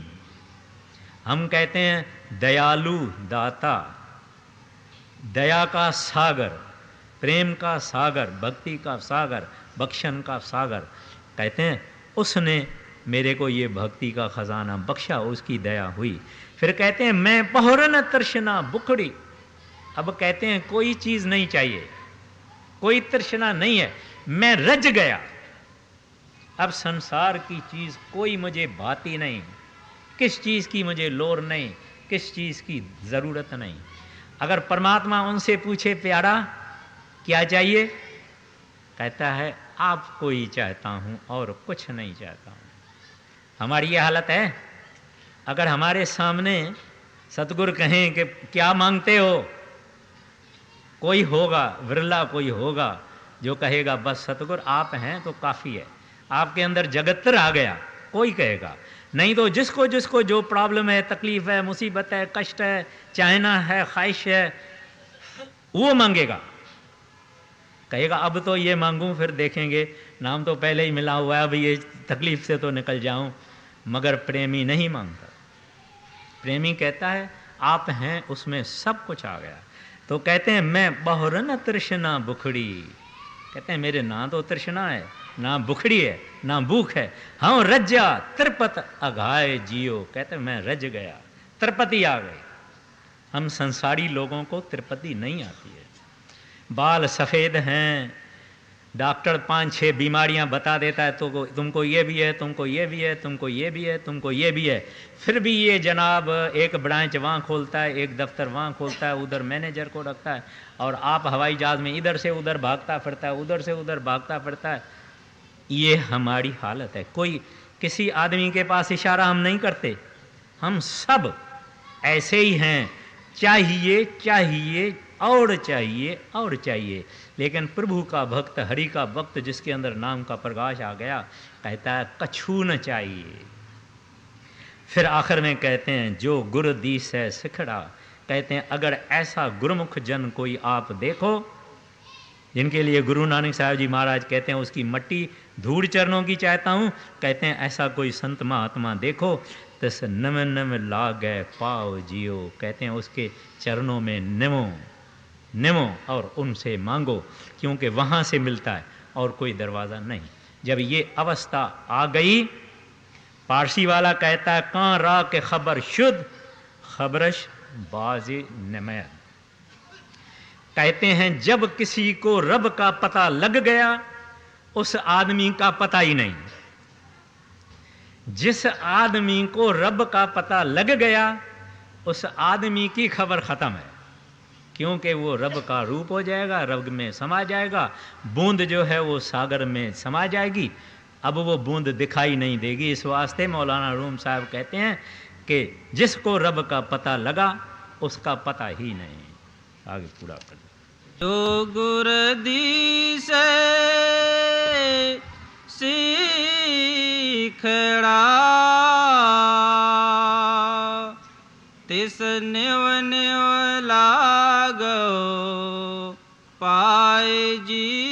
हम कहते हैं दयालु दाता, दया का सागर, प्रेम का सागर, भक्ति का सागर, बख्शन का सागर। कहते हैं उसने मेरे को ये भक्ति का खजाना बख्शा, उसकी दया हुई। फिर कहते हैं मैं पहुरन तृष्णा बुखड़ी। अब कहते हैं कोई चीज़ नहीं चाहिए, कोई तृष्णा नहीं है, मैं रज गया। अब संसार की चीज़ कोई मुझे भाती नहीं, किस चीज़ की मुझे लोर नहीं, किस चीज़ की ज़रूरत नहीं। अगर परमात्मा उनसे पूछे प्यारा क्या चाहिए, कहता है आपको ही चाहता हूँ और कुछ नहीं चाहता हूँ। हमारी ये हालत है। अगर हमारे सामने सतगुरु कहें कि क्या मांगते हो, कोई होगा, विरला कोई होगा जो कहेगा बस सतगुरु आप हैं तो काफ़ी है, आपके अंदर जगत्तर आ गया, कोई कहेगा। नहीं तो जिसको जिसको जो प्रॉब्लम है, तकलीफ है, मुसीबत है, कष्ट है, चाहना है, ख्वाहिश है, वो मांगेगा। कहेगा अब तो ये मांगूं फिर देखेंगे, नाम तो पहले ही मिला हुआ है, अब ये तकलीफ से तो निकल जाऊं। मगर प्रेमी नहीं मांगता। प्रेमी कहता है आप हैं, उसमें सब कुछ आ गया। तो कहते हैं मैं बहुरन तृष्णा बुखड़ी, कहते हैं मेरे ना तो तृष्णा है, ना बुखड़ी है, ना भूख है। हाँ रज्जा त्रिपत अघाय जियो, कहते हैं मैं रज गया, त्रिपति आ गई। हम संसारी लोगों को त्रिपति नहीं आती है। बाल सफ़ेद हैं, डॉक्टर 5-6 बीमारियां बता देता है तो तुमको ये भी है, तुमको ये भी है, तुमको ये भी है, तुमको ये भी है। फिर भी ये जनाब एक ब्रांच वहाँ खोलता है, एक दफ्तर वहाँ खोलता है, उधर मैनेजर को रखता है, और आप हवाई जहाज़ में इधर से उधर भागता फिरता है, उधर से उधर भागता फिरता है। ये हमारी हालत है। कोई किसी आदमी के पास इशारा हम नहीं करते, हम सब ऐसे ही हैं। चाहिए चाहिए और चाहिए और चाहिए। लेकिन प्रभु का भक्त, हरि का भक्त, जिसके अंदर नाम का प्रकाश आ गया, कहता है कछु न चाहिए। फिर आखिर में कहते हैं जो गुरु दीस है सिखड़ा, कहते हैं अगर ऐसा गुरुमुख जन कोई आप देखो, जिनके लिए गुरु नानक साहब जी महाराज कहते हैं उसकी मट्टी धूड़ चरणों की चाहता हूँ, कहते हैं ऐसा कोई संत महात्मा देखो तस नम नम लागे पाओ जियो, कहते हैं उसके चरणों में निमो निमो और उनसे मांगो, क्योंकि वहाँ से मिलता है और कोई दरवाज़ा नहीं। जब ये अवस्था आ गई, पारसी वाला कहता है कां रा के खबर शुद्ध खबरश बाजी नमय, कहते हैं जब किसी को रब का पता लग गया उस आदमी का पता ही नहीं। जिस आदमी को रब का पता लग गया उस आदमी की खबर खत्म है, क्योंकि वो रब का रूप हो जाएगा, रब में समा जाएगा। बूंद जो है वो सागर में समा जाएगी, अब वो बूंद दिखाई नहीं देगी। इस वास्ते मौलाना रूम साहब कहते हैं कि जिसको रब का पता लगा उसका पता ही नहीं। आगे पूरा कर जो गुर दीस सीखड़ा तिस निव निव लागो पाए जी